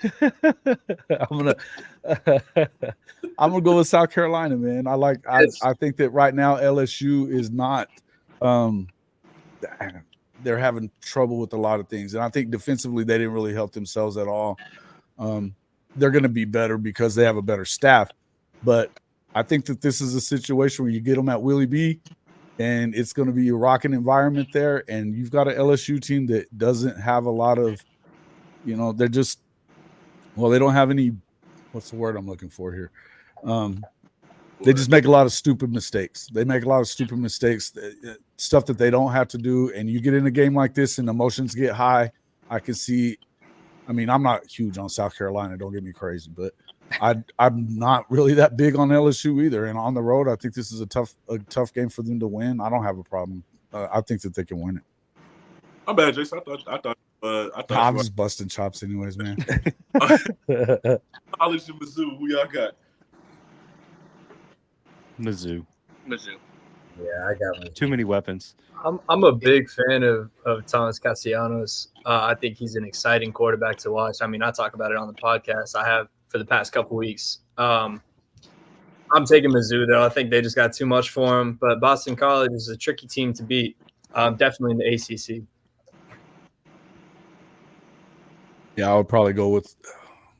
I'm gonna go with South Carolina, man. I think that right now LSU is not they're having trouble with a lot of things, and I think defensively they didn't really help themselves at all. They're going to be better because they have a better staff, but I think that this is a situation where you get them at Willie B, and it's going to be a rocking environment there, and you've got an LSU team that doesn't have a lot of, they're just, they don't have any. What's the word I'm looking for here? They just make a lot of stupid mistakes. They make a lot of stupid mistakes, stuff that they don't have to do. And you get in a game like this and emotions get high. I can see. I mean, I'm not huge on South Carolina. Don't get me crazy, but I'm not really that big on LSU either. And on the road, I think this is a tough game for them to win. I don't have a problem. I think that they can win it. I'm bad, Jason. I thought I'm just busting chops, anyways, man. College and Mizzou, who y'all got? Mizzou. Yeah, I got one. Too many weapons. I'm a big fan of Thomas Castellanos. I think he's an exciting quarterback to watch. I mean, I talk about it on the podcast. I have for the past couple weeks. I'm taking Mizzou, though. I think they just got too much for him. But Boston College is a tricky team to beat, definitely in the ACC. Yeah, I would probably go with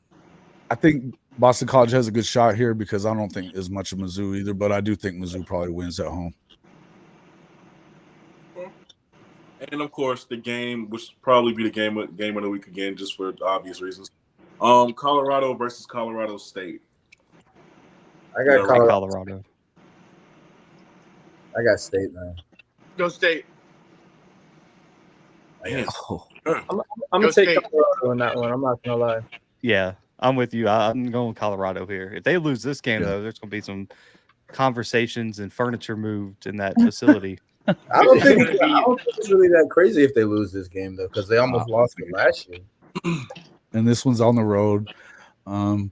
– I think Boston College has a good shot here because I don't think as much of Mizzou either, but I do think Mizzou probably wins at home. And, of course, the game, which will probably be the game of the week again, just for obvious reasons. Colorado versus Colorado State. I got Colorado. I got State, man. Go State. Man. I'm going to take Colorado on that one. I'm not going to lie. Yeah, I'm with you. I'm going Colorado here. If they lose this game, though, there's going to be some conversations and furniture moved in that facility. I don't think it's really that crazy if they lose this game, though, because they almost lost it last year. And this one's on the road. Yeah,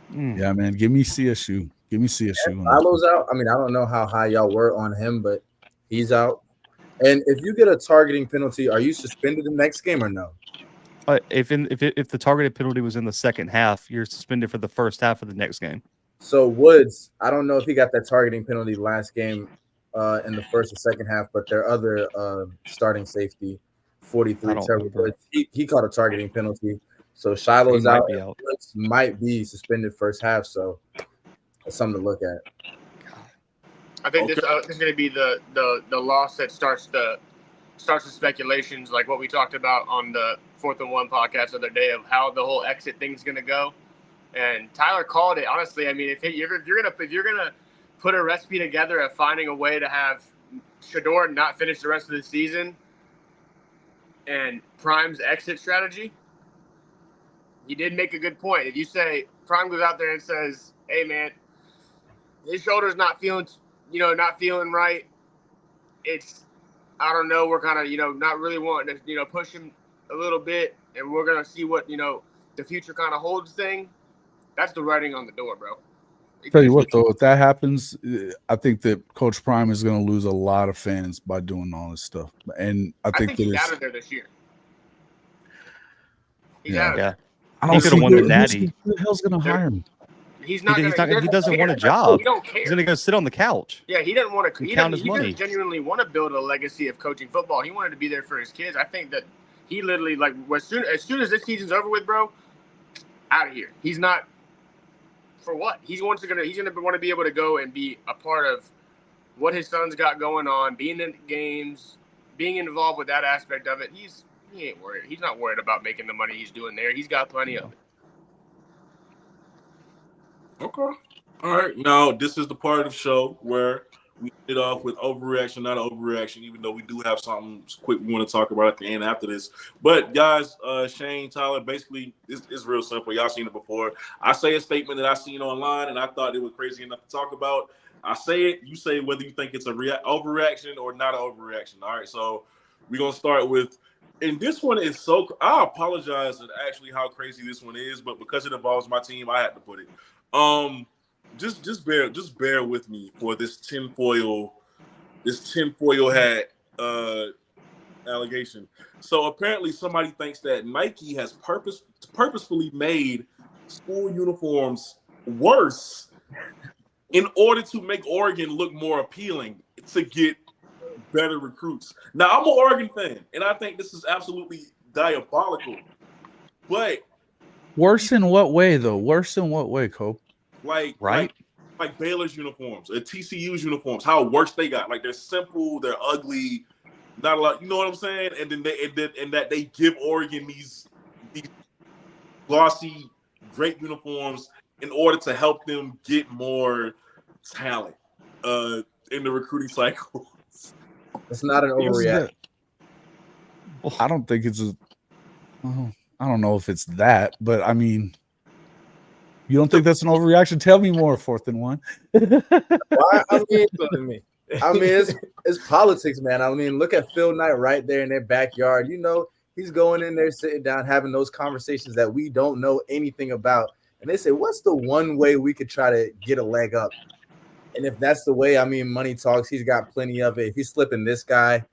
man, give me CSU. Give me CSU. Milo's out. I mean, I don't know how high y'all were on him, but he's out. And if you get a targeting penalty, are you suspended the next game or no? If the targeted penalty was in the second half, you're suspended for the first half of the next game. So Woods, I don't know if he got that targeting penalty last game in the first or second half, but their other starting safety, 43, Trevor Woods, he caught a targeting penalty. So Shiloh's out. Woods might be suspended first half, so that's something to look at. I think this is going to be the loss that starts the speculations, like what we talked about on the 4th and 1 podcast the other day of how the whole exit thing's going to go. And Tyler called it. Honestly, I mean, if you're gonna put a recipe together of finding a way to have Shedeur not finish the rest of the season and Prime's exit strategy, you did make a good point. If you say Prime goes out there and says, "Hey, man, his shoulder's not feeling right. I don't know. We're kind of, not really wanting to, push him a little bit, and we're gonna see what, the future kind of holds." Thing. That's the writing on the door, bro. Tell you what, though, if that happens, I think that Coach Prime is going to lose a lot of fans by doing all this stuff. And I think he's out of there this year. He's out of there. I don't see won the Natty. Who the hell's going to hire him? He's not. He doesn't want a job. He don't care. He's going to go sit on the couch. Yeah, he didn't want to. He doesn't genuinely want to build a legacy of coaching football. He wanted to be there for his kids. I think that he literally, like, as soon as this season's over with, bro, out of here. He's not. For what? He's gonna want to be able to go and be a part of what his son's got going on, being in games, being involved with that aspect of it. He ain't worried. He's not worried about making the money he's doing there. He's got plenty of it. Okay. All right. Now, this is the part of the show where we get off with overreaction, not overreaction, even though we do have something quick we want to talk about at the end after this. But, guys, Shane, Tyler, basically, it's real simple. Y'all seen it before. I say a statement that I seen online, and I thought it was crazy enough to talk about. I say it. You say whether you think it's a overreaction or not an overreaction. All right, so we're going to start with, and this one is so – I apologize at actually how crazy this one is, but because it involves my team, I had to put it. Just bear with me for this tinfoil hat allegation. So apparently somebody thinks that Nike has purposefully made school uniforms worse in order to make Oregon look more appealing to get better recruits. Now, I'm an Oregon fan, and I think this is absolutely diabolical. But worse in what way, though? Worse in what way, Cole? Like Baylor's uniforms, TCU's uniforms, how worse they got. Like, they're simple, they're ugly, not a lot. You know what I'm saying? And then they give Oregon these glossy, great uniforms in order to help them get more talent in the recruiting cycle. It's not an overreaction. I don't think it's I don't know if it's that, but I mean, you don't think that's an overreaction? Tell me more. 4th and 1. Why? I mean, it's politics, man. I mean, look at Phil Knight right there in their backyard. You know, he's going in there, sitting down, having those conversations that we don't know anything about. And they say, what's the one way we could try to get a leg up? And if that's the way, I mean, money talks. He's got plenty of it. If he's slipping this guy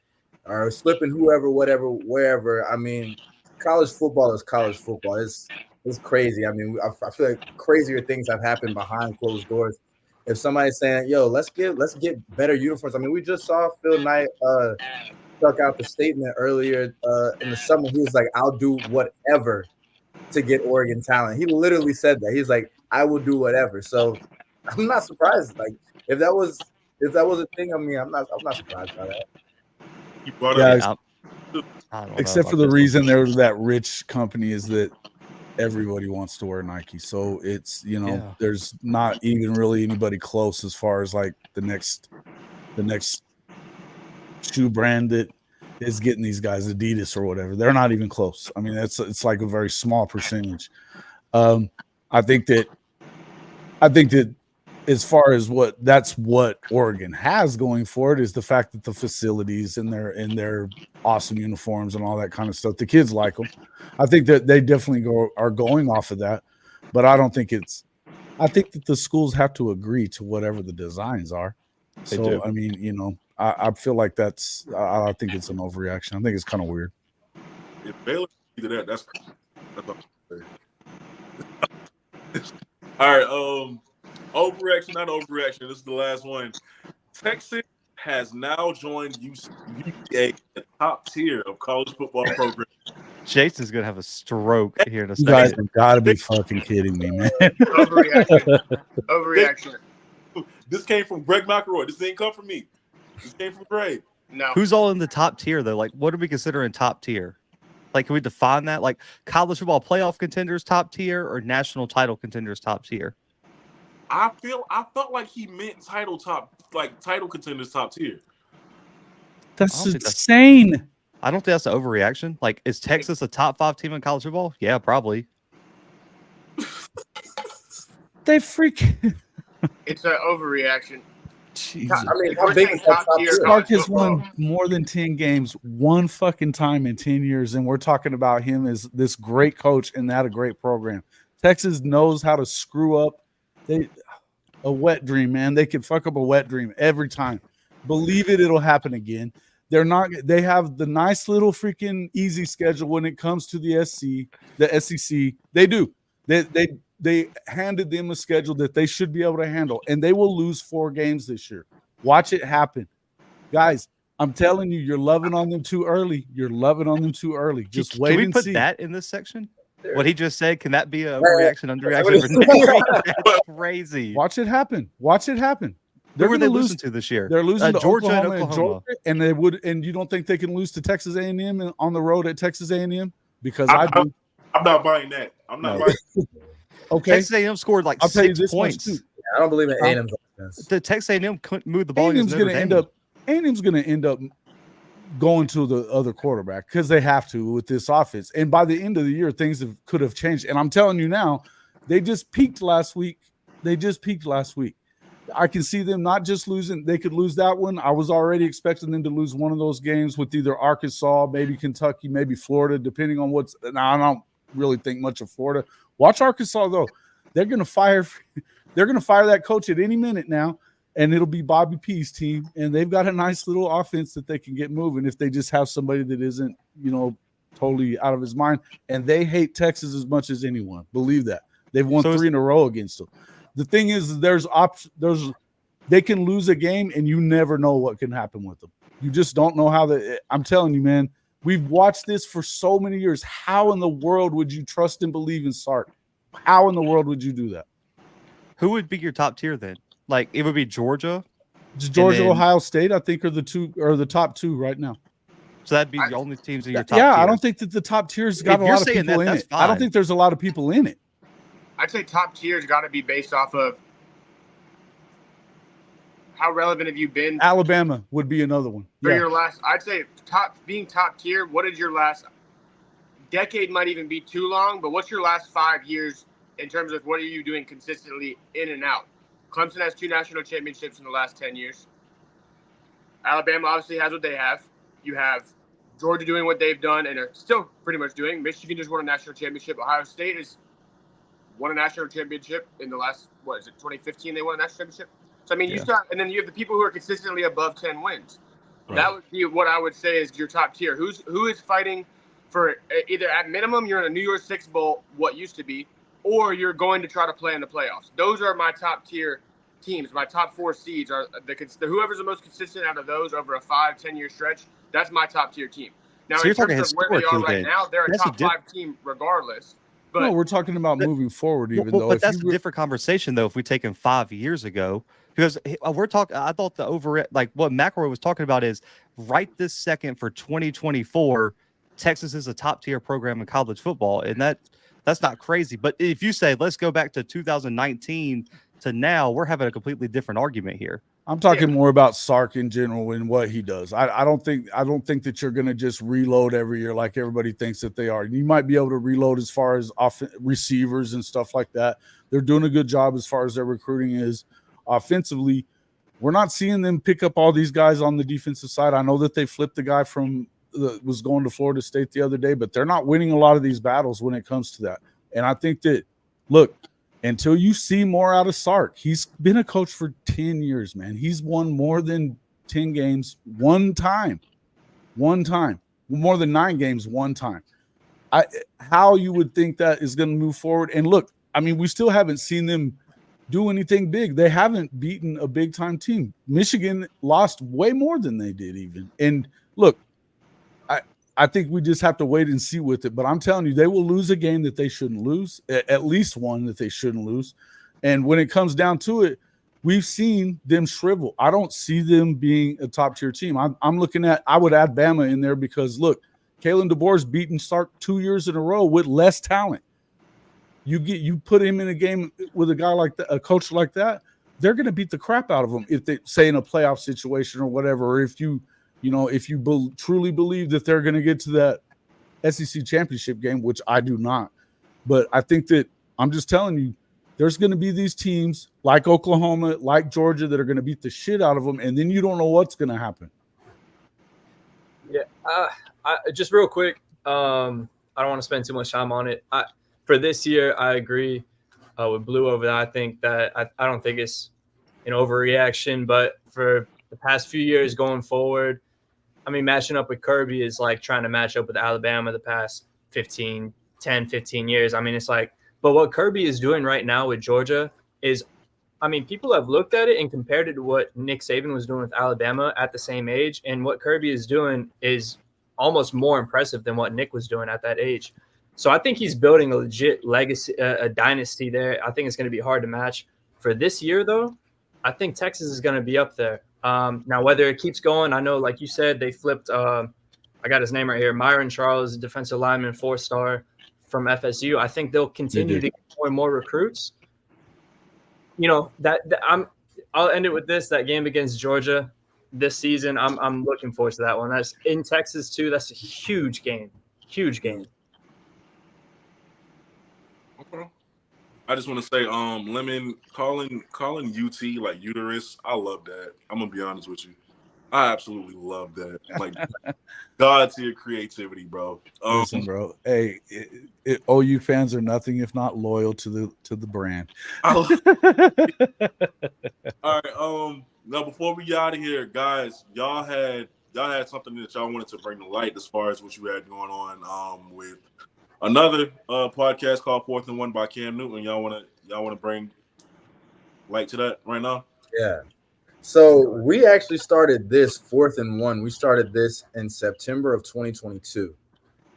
or slipping whoever, whatever, wherever, I mean, college football is college football. It's crazy. I mean, I feel like crazier things have happened behind closed doors. If somebody's saying, yo, let's get better uniforms. I mean, we just saw Phil Knight stuck out the statement earlier in the summer. He was like, I'll do whatever to get Oregon talent. He literally said that. He's like, I will do whatever. So I'm not surprised. Like if that was a thing, I mean, I'm not surprised by that. You brought up, Except for the reason there's that rich company is that everybody wants to wear Nike. So it's, you know, there's not even really anybody close as far as like the next shoe brand that is getting these guys, Adidas or whatever. They're not even close. I mean, it's like a very small percentage. I think that as far as what Oregon has going for it is the fact that the facilities and their awesome uniforms and all that kind of stuff, the kids like them. I think that they definitely are going off of that, but I think that the schools have to agree to whatever the designs are. They do. I mean, you know, I feel like I think it's an overreaction. I think it's kind of weird. If Baylor do that, that's all right. Overreaction, not overreaction. This is the last one. Texas has now joined UCA, the top tier of college football program. Jason's gonna have a stroke here in a You second. guys have got to be fucking kidding me, man. Overreaction. This came from Greg McElroy. This didn't come from me. This came from Greg. No. Who's all in the top tier though? Like, what do we consider in top tier? Like, can we define that? Like, college football playoff contenders top tier or national title contenders top tier? I felt like he meant title contenders top tier. That's insane. I don't think that's an overreaction. Like, is Texas a top 5 team in college football? Yeah, probably. They freaking. It's an overreaction. Jesus. I mean, how big is that top tier? Clark has won more than 10 games one fucking time in 10 years, and we're talking about him as this great coach and that a great program. Texas knows how to screw up. A wet dream, man. They can fuck up a wet dream every time. Believe it, it'll happen again. They have the nice little freaking easy schedule when it comes to the SEC. They do. They handed them a schedule that they should be able to handle, and they will lose 4 games this year. Watch it happen. Guys, I'm telling you, you're loving on them too early. Just wait and see. Can we put that in this section? What he just said, can that be a reaction, underreaction for next week? That's crazy. Watch it happen. Who were they losing to this year? They're losing to Georgia Oklahoma and and Georgia, and they would. And you don't think they can lose to Texas A&M on the road at Texas A&M? Because I do. I'm not buying that. I'm not buying that. Okay. Texas A&M scored like I'll tell you 6 this points. much too. I don't believe in A&M's offense. The Texas A&M couldn't move the ball. A&M's going to end up going to the other quarterback because they have to with this offense. And by the end of the year, things could have changed. And I'm telling you now, they just peaked last week. I can see them not just losing. They could lose that one. I was already expecting them to lose one of those games with either Arkansas, maybe Kentucky, maybe Florida, depending on what's. Now, I don't really think much of Florida. Watch Arkansas, though. They're going to fire that coach at any minute now. And it'll be Bobby P's team, and they've got a nice little offense that they can get moving if they just have somebody that isn't, totally out of his mind. And they hate Texas as much as anyone. Believe that. They've won 3 in a row against them. The thing is, they can lose a game, and you never know what can happen with them. You just don't know how I'm telling you, man, we've watched this for so many years. How in the world would you trust and believe in Sark? How in the world would you do that? Who would be your top tier then? Like, it would be Georgia. Ohio State, I think, are the top 2 right now. So that'd be the only teams in your top tier. tier. I don't think that the top tier's got a lot of people in it. Fine. I don't think there's a lot of people in it. I'd say top tier's got to be based off of how relevant have you been? Alabama would be another one. For your last, I'd say being top tier. What is your last decade? Might even be too long, but what's your last 5 years in terms of what are you doing consistently in and out? Clemson has 2 national championships in the last 10 years. Alabama obviously has what they have. You have Georgia doing what they've done and are still pretty much doing. Michigan just won a national championship. Ohio State has won a national championship in the last, 2015 they won a national championship? So, I mean, you start, and then you have the people who are consistently above 10 wins. Right. That would be what I would say is your top tier. Who is fighting for either at minimum you're in a New Year's Six Bowl, what used to be, or you're going to try to play in the playoffs. Those are my top tier teams. My top 4 seeds are whoever's the most consistent out of those over a 5-10 year stretch. That's my top tier team. Now, so in terms of where they are right now, they're a top 5 team regardless. But no, we're talking about moving forward, but that's a different conversation, though. If we take him 5 years ago, because we're talking, I thought what McElroy was talking about is right this second for 2024, Texas is a top tier program in college football, and that's not crazy. But if you say let's go back to 2019 to now, we're having a completely different argument here. I'm talking more about Sark in general and what he does. I don't think that you're going to just reload every year like everybody thinks that they are. You might be able to reload as far as receivers and stuff like that. They're doing a good job as far as their recruiting is. Offensively, we're not seeing them pick up all these guys on the defensive side. I know that they flipped the guy was going to Florida State the other day, but they're not winning a lot of these battles when it comes to that. And I think that, look, until you see more out of Sark, he's been a coach for 10 years, man. He's won more than 10 games one time, more than 9 games one time. How you would think that is going to move forward. And look, I mean, we still haven't seen them do anything big. They haven't beaten a big time team. Michigan lost way more than they did even. And look, I think we just have to wait and see with it. But I'm telling you, they will lose a game that they shouldn't lose, at least one that they shouldn't lose. And when it comes down to it, we've seen them shrivel. I don't see them being a top-tier team. I'm looking at – I would add Bama in there because, look, Kalen DeBoer's beaten Sark 2 years in a row with less talent. You put him in a game with a guy like that, a coach like that, they're going to beat the crap out of him if they say in a playoff situation or whatever, or if you truly believe that they're going to get to that SEC championship game, which I do not. But I think that I'm just telling you, there's going to be these teams like Oklahoma, like Georgia, that are going to beat the shit out of them, and then you don't know what's going to happen. Yeah, just real quick, I don't want to spend too much time on it. For this year, I agree with Blue over that. I think that I don't think it's an overreaction, but for the past few years going forward, I mean, matching up with Kirby is like trying to match up with Alabama the past 10, 15 years. I mean, it's like, but what Kirby is doing right now with Georgia is, I mean, people have looked at it and compared it to what Nick Saban was doing with Alabama at the same age. And what Kirby is doing is almost more impressive than what Nick was doing at that age. So I think he's building a legit legacy, a dynasty there. I think it's going to be hard to match. For this year, though, I think Texas is going to be up there. Now, whether it keeps going, I know, like you said, they flipped. I got his name right here. Myron Charles, defensive lineman, 4-star from FSU. I think they'll continue to get more and more recruits. You know, I'll end it with this: that game against Georgia this season. I'm looking forward to that one. That's in Texas too. That's a huge game. Huge game. Okay. I just want to say, Lemon calling UT like uterus. I love that. I'm gonna be honest with you. I absolutely love that. Like, God to your creativity, bro. Listen, bro. Hey, OU fans are nothing if not loyal to the brand. All right. Now before we get out of here, guys, y'all had something that y'all wanted to bring to light as far as what you had going on with another podcast called 4th and 1 by Cam Newton. Y'all wanna bring light to that right now? Yeah. So we actually started this 4th and 1. We started this in September of 2022.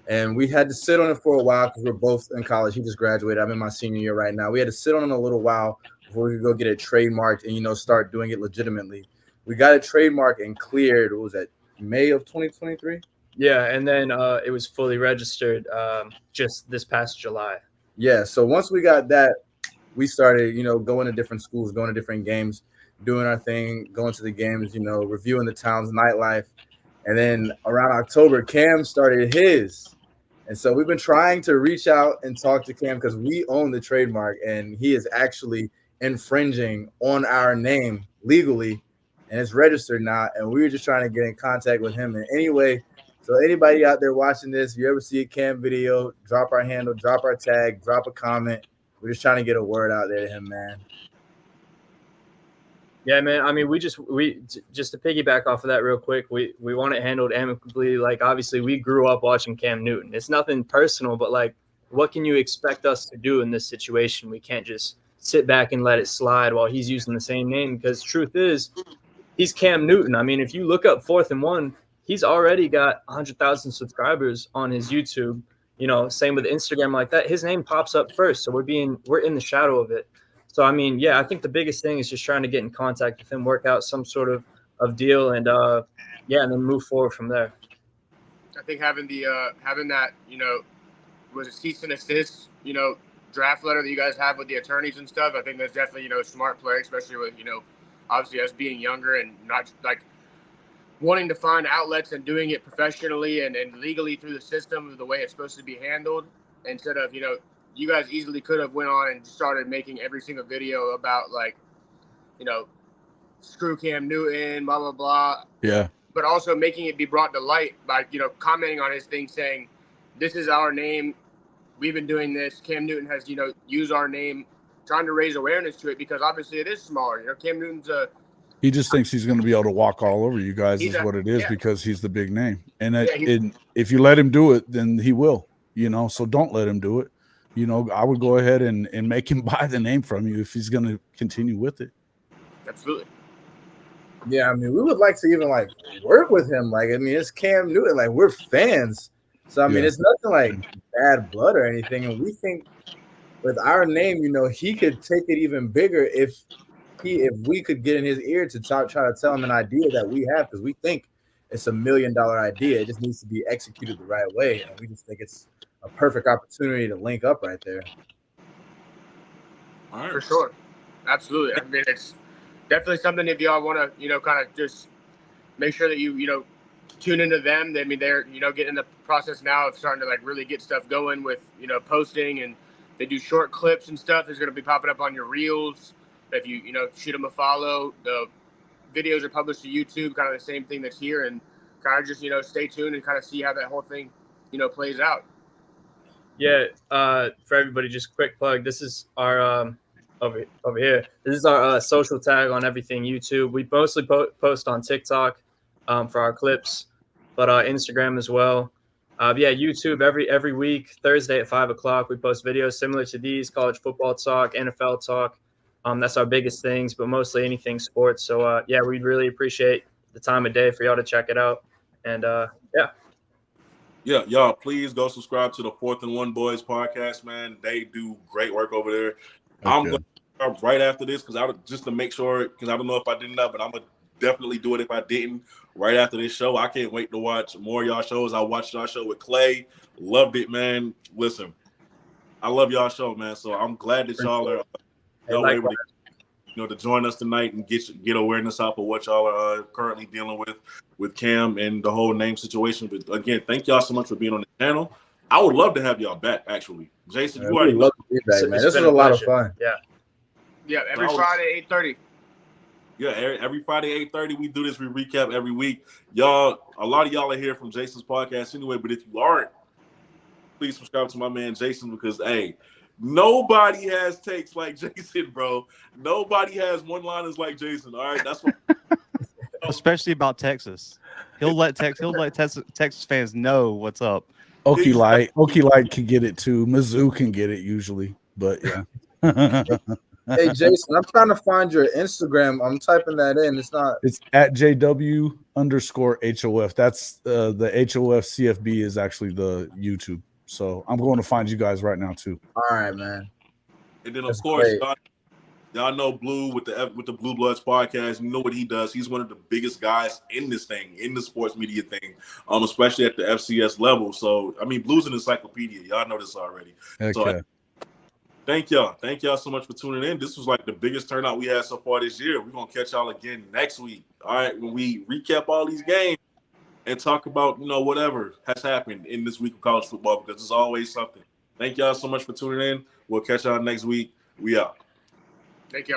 And we had to sit on it for a while because we're both in college. He just graduated. I'm in my senior year right now. We had to sit on it a little while before we could go get it trademarked and, start doing it legitimately. We got it trademarked and cleared. What was that, May of 2023? Yeah, and then it was fully registered just this past July. Yeah, so once we got that, we started, going to different schools, going to different games. doing our thing, going to the games, reviewing the town's nightlife. And then around October, Cam started his. And so we've been trying to reach out and talk to Cam because we own the trademark and he is actually infringing on our name legally and it's registered now. And we were just trying to get in contact with him in any way. So anybody out there watching this, if you ever see a Cam video, drop our handle, drop our tag, drop a comment. We're just trying to get a word out there to him, man. Yeah, man. I mean, we just to piggyback off of that real quick, we want it handled amicably. Like, obviously, we grew up watching Cam Newton. It's nothing personal, but like, what can you expect us to do in this situation? We can't just sit back and let it slide while he's using the same name. Because truth is, he's Cam Newton. I mean, if you look up 4th and 1, he's already got 100,000 subscribers on his YouTube. Same with Instagram like that. His name pops up first, so we're in the shadow of it. So, I mean, yeah, I think the biggest thing is just trying to get in contact with him, work out some sort of deal, and and then move forward from there. I think having that, was a cease and desist, draft letter that you guys have with the attorneys and stuff. I think that's definitely, a smart play, especially with, obviously us being younger and not like wanting to find outlets and doing it professionally and legally through the system the way it's supposed to be handled instead of, you guys easily could have went on and started making every single video about like, screw Cam Newton, blah, blah, blah. Yeah. But also making it be brought to light by, commenting on his thing saying, this is our name. We've been doing this. Cam Newton has, used our name, trying to raise awareness to it because obviously it is smaller. Cam Newton's he just thinks he's going to be able to walk all over you guys is what it is because he's the big name. And if you let him do it, then he will, so don't let him do it. I would go ahead and make him buy the name from you if he's going to continue with it. Absolutely. Yeah, I mean, we would like to even like work with him. Like, I mean, it's Cam Newton. Like, we're fans. So, I mean, it's nothing like bad blood or anything. And we think with our name, he could take it even bigger if we could get in his ear to try to tell him an idea that we have because we think it's $1 million idea. It just needs to be executed the right way. And we just think it's a perfect opportunity to link up right there. All right. For sure. Absolutely. I mean, it's definitely something if y'all want to, kind of just make sure that you tune into them. I mean, they're, getting in the process now of starting to like really get stuff going with, posting and they do short clips and stuff. It's going to be popping up on your reels. If you, shoot them a follow, the videos are published to YouTube, kind of the same thing that's here and kind of just, stay tuned and kind of see how that whole thing, plays out. Yeah, for everybody, just quick plug. This is our over here. This is our social tag on everything YouTube. We mostly post on TikTok for our clips, but Instagram as well. YouTube every week, Thursday at 5:00, we post videos similar to these: college football talk, NFL talk. That's our biggest things, but mostly anything sports. So we'd really appreciate the time of day for y'all to check it out. And Yeah, y'all, please go subscribe to the 4th and 1 Boys podcast, man. They do great work over there. Okay. I'm going to start right after this just to make sure, because I don't know if I did that, but I'm going to definitely do it if I didn't right after this show. I can't wait to watch more of y'all shows. I watched y'all show with Clay. Loved it, man. Listen, I love y'all show, man. So I'm glad that y'all are able to join us tonight and get awareness out of what y'all are currently dealing with Cam and the whole name situation. But again, thank y'all so much for being on the channel. I would love to have y'all back, actually. Jason, you already love to be back, man. This was a lot of fun. Yeah, every Friday, 8:30. Yeah, every Friday, 8:30, we do this. We recap every week. Y'all, a lot of y'all are here from Jason's podcast anyway, but if you aren't, please subscribe to my man Jason because, hey, nobody has takes like Jason, bro. Nobody has one-liners like Jason. All right, that's what. Especially about Texas, he'll let Texas fans know what's up. Okie Light can get it too. Mizzou can get it usually, but yeah. Hey Jason, I'm trying to find your Instagram. I'm typing that in. It's at JW_HOF. That's the HOF CFB is actually the YouTube. So I'm going to find you guys right now too. All right, man. And then of course, y'all know Blue with the Blue Bloods podcast. You know what he does. He's one of the biggest guys in this thing, in the sports media thing, especially at the FCS level. So I mean, Blue's an encyclopedia. Y'all know this already. Okay. So Thank y'all. Thank y'all so much for tuning in. This was like the biggest turnout we had so far this year. We're going to catch y'all again next week. All right, when we recap all these games and talk about, whatever has happened in this week of college football, because there's always something. Thank y'all so much for tuning in. We'll catch y'all next week. We out. Thank you.